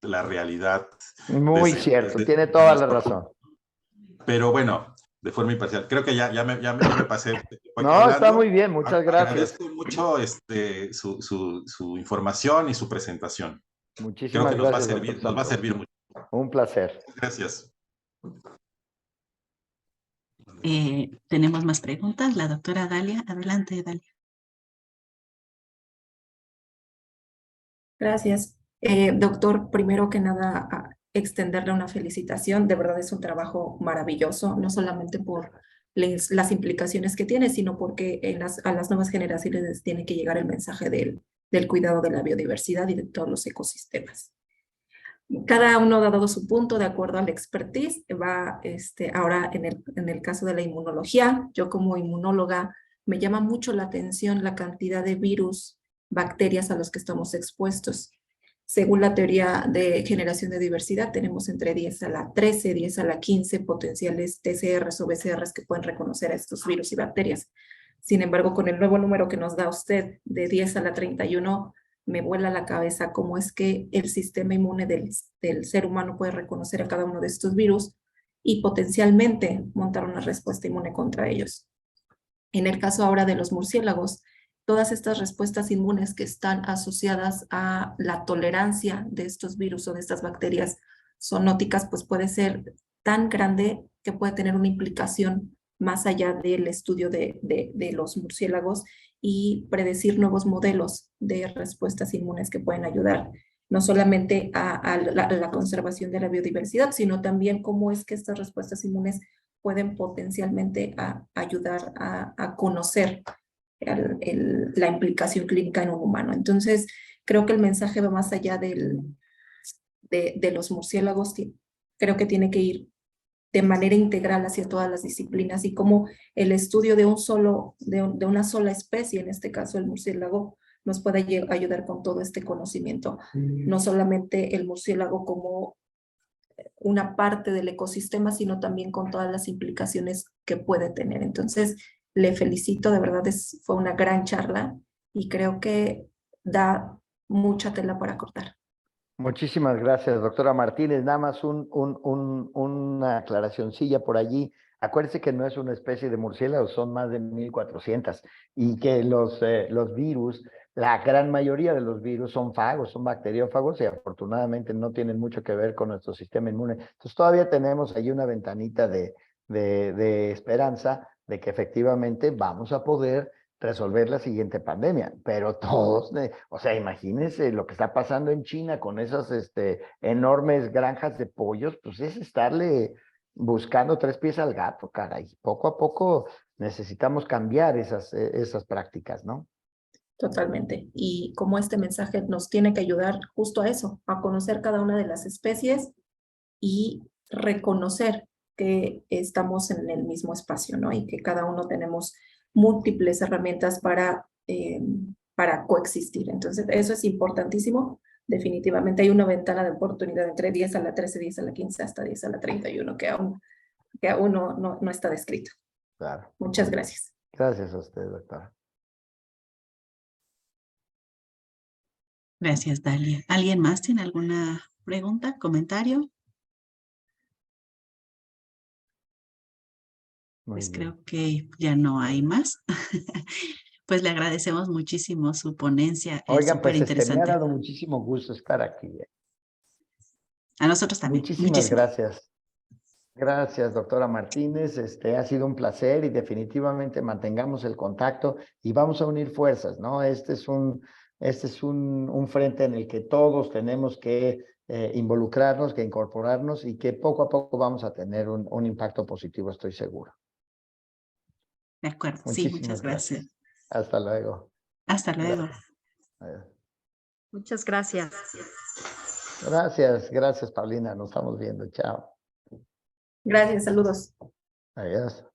D: la realidad.
B: Muy cierto, tiene toda la razón.
D: Pero bueno, de forma imparcial. Creo que ya me pasé.
B: No, está muy bien, muchas gracias.
D: Agradezco mucho su información y su presentación.
B: Muchísimas
D: Creo que
B: gracias,
D: nos va a servir mucho.
B: Un placer.
D: Gracias.
C: Tenemos más preguntas. La doctora Dalia. Adelante, Dalia.
E: Gracias. Doctor, primero que nada, extenderle una felicitación. De verdad es un trabajo maravilloso, no solamente por las implicaciones que tiene, sino porque a las nuevas generaciones les tiene que llegar el mensaje del cuidado de la biodiversidad y de todos los ecosistemas. Cada uno ha dado su punto de acuerdo al expertise. Ahora en el caso de la inmunología, yo como inmunóloga me llama mucho la atención la cantidad de virus, bacterias a los que estamos expuestos. Según la teoría de generación de diversidad, tenemos entre 10 a la 13, 10 a la 15 potenciales TCRs o BCRs que pueden reconocer a estos virus y bacterias. Sin embargo, con el nuevo número que nos da usted de 10 a la 31, me vuela la cabeza cómo es que el sistema inmune del ser humano puede reconocer a cada uno de estos virus y potencialmente montar una respuesta inmune contra ellos. En el caso ahora de los murciélagos, todas estas respuestas inmunes que están asociadas a la tolerancia de estos virus o de estas bacterias zoonóticas, pues puede ser tan grande que puede tener una implicación más allá del estudio de los murciélagos y predecir nuevos modelos de respuestas inmunes que pueden ayudar no solamente a la conservación de la biodiversidad, sino también cómo es que estas respuestas inmunes pueden potencialmente ayudar a conocer la implicación clínica en un humano. Entonces, creo que el mensaje va más allá de los murciélagos. Creo que tiene que ir de manera integral hacia todas las disciplinas y como el estudio de una sola especie, en este caso el murciélago, nos puede ayudar con todo este conocimiento. No solamente el murciélago como una parte del ecosistema, sino también con todas las implicaciones que puede tener. Entonces, le felicito, de verdad fue una gran charla y creo que da mucha tela para cortar.
B: Muchísimas gracias, doctora Martínez. Nada más una aclaracioncilla por allí. Acuérdese que no es una especie de murciélago, son más de 1400 y que los virus, la gran mayoría de los virus son fagos, son bacteriófagos y afortunadamente no tienen mucho que ver con nuestro sistema inmune. Entonces todavía tenemos ahí una ventanita de esperanza de que efectivamente vamos a poder resolver la siguiente pandemia, pero todos, o sea, imagínense lo que está pasando en China con esas enormes granjas de pollos, pues es estarle buscando tres pies al gato, caray. Poco a poco necesitamos cambiar esas prácticas, ¿no?
E: Totalmente. Y como este mensaje nos tiene que ayudar justo a eso, a conocer cada una de las especies y reconocer que estamos en el mismo espacio, ¿no? Y que cada uno tenemos múltiples herramientas para coexistir. Entonces, eso es importantísimo. Definitivamente hay una ventana de oportunidad entre 10 a la 13, 10 a la 15, hasta 10 a la 31, que aún no está descrito.
B: Claro.
E: Muchas gracias.
B: Gracias a usted, doctora.
C: Gracias, Dalia. ¿Alguien más tiene alguna pregunta, comentario? Pues creo que ya no hay más. Pues le agradecemos muchísimo su ponencia, es
B: Oigan,
C: súper
B: pues me ha
C: interesante.
B: dado muchísimo gusto estar aquí.
C: A nosotros también,
B: Muchísimas
C: muchísimo.
B: gracias. Gracias, doctora Martínez. Ha sido un placer y definitivamente mantengamos el contacto y vamos a unir fuerzas, ¿no? Este es un frente en el que todos tenemos que involucrarnos, que incorporarnos y que poco a poco vamos a tener un impacto positivo, estoy seguro.
C: De acuerdo, sí,
B: Muchísimas
C: muchas gracias.
B: Hasta luego.
C: Hasta luego.
B: Adiós.
A: Muchas gracias.
B: Gracias, Paulina. Nos estamos viendo. Chao.
E: Gracias, saludos.
B: Adiós.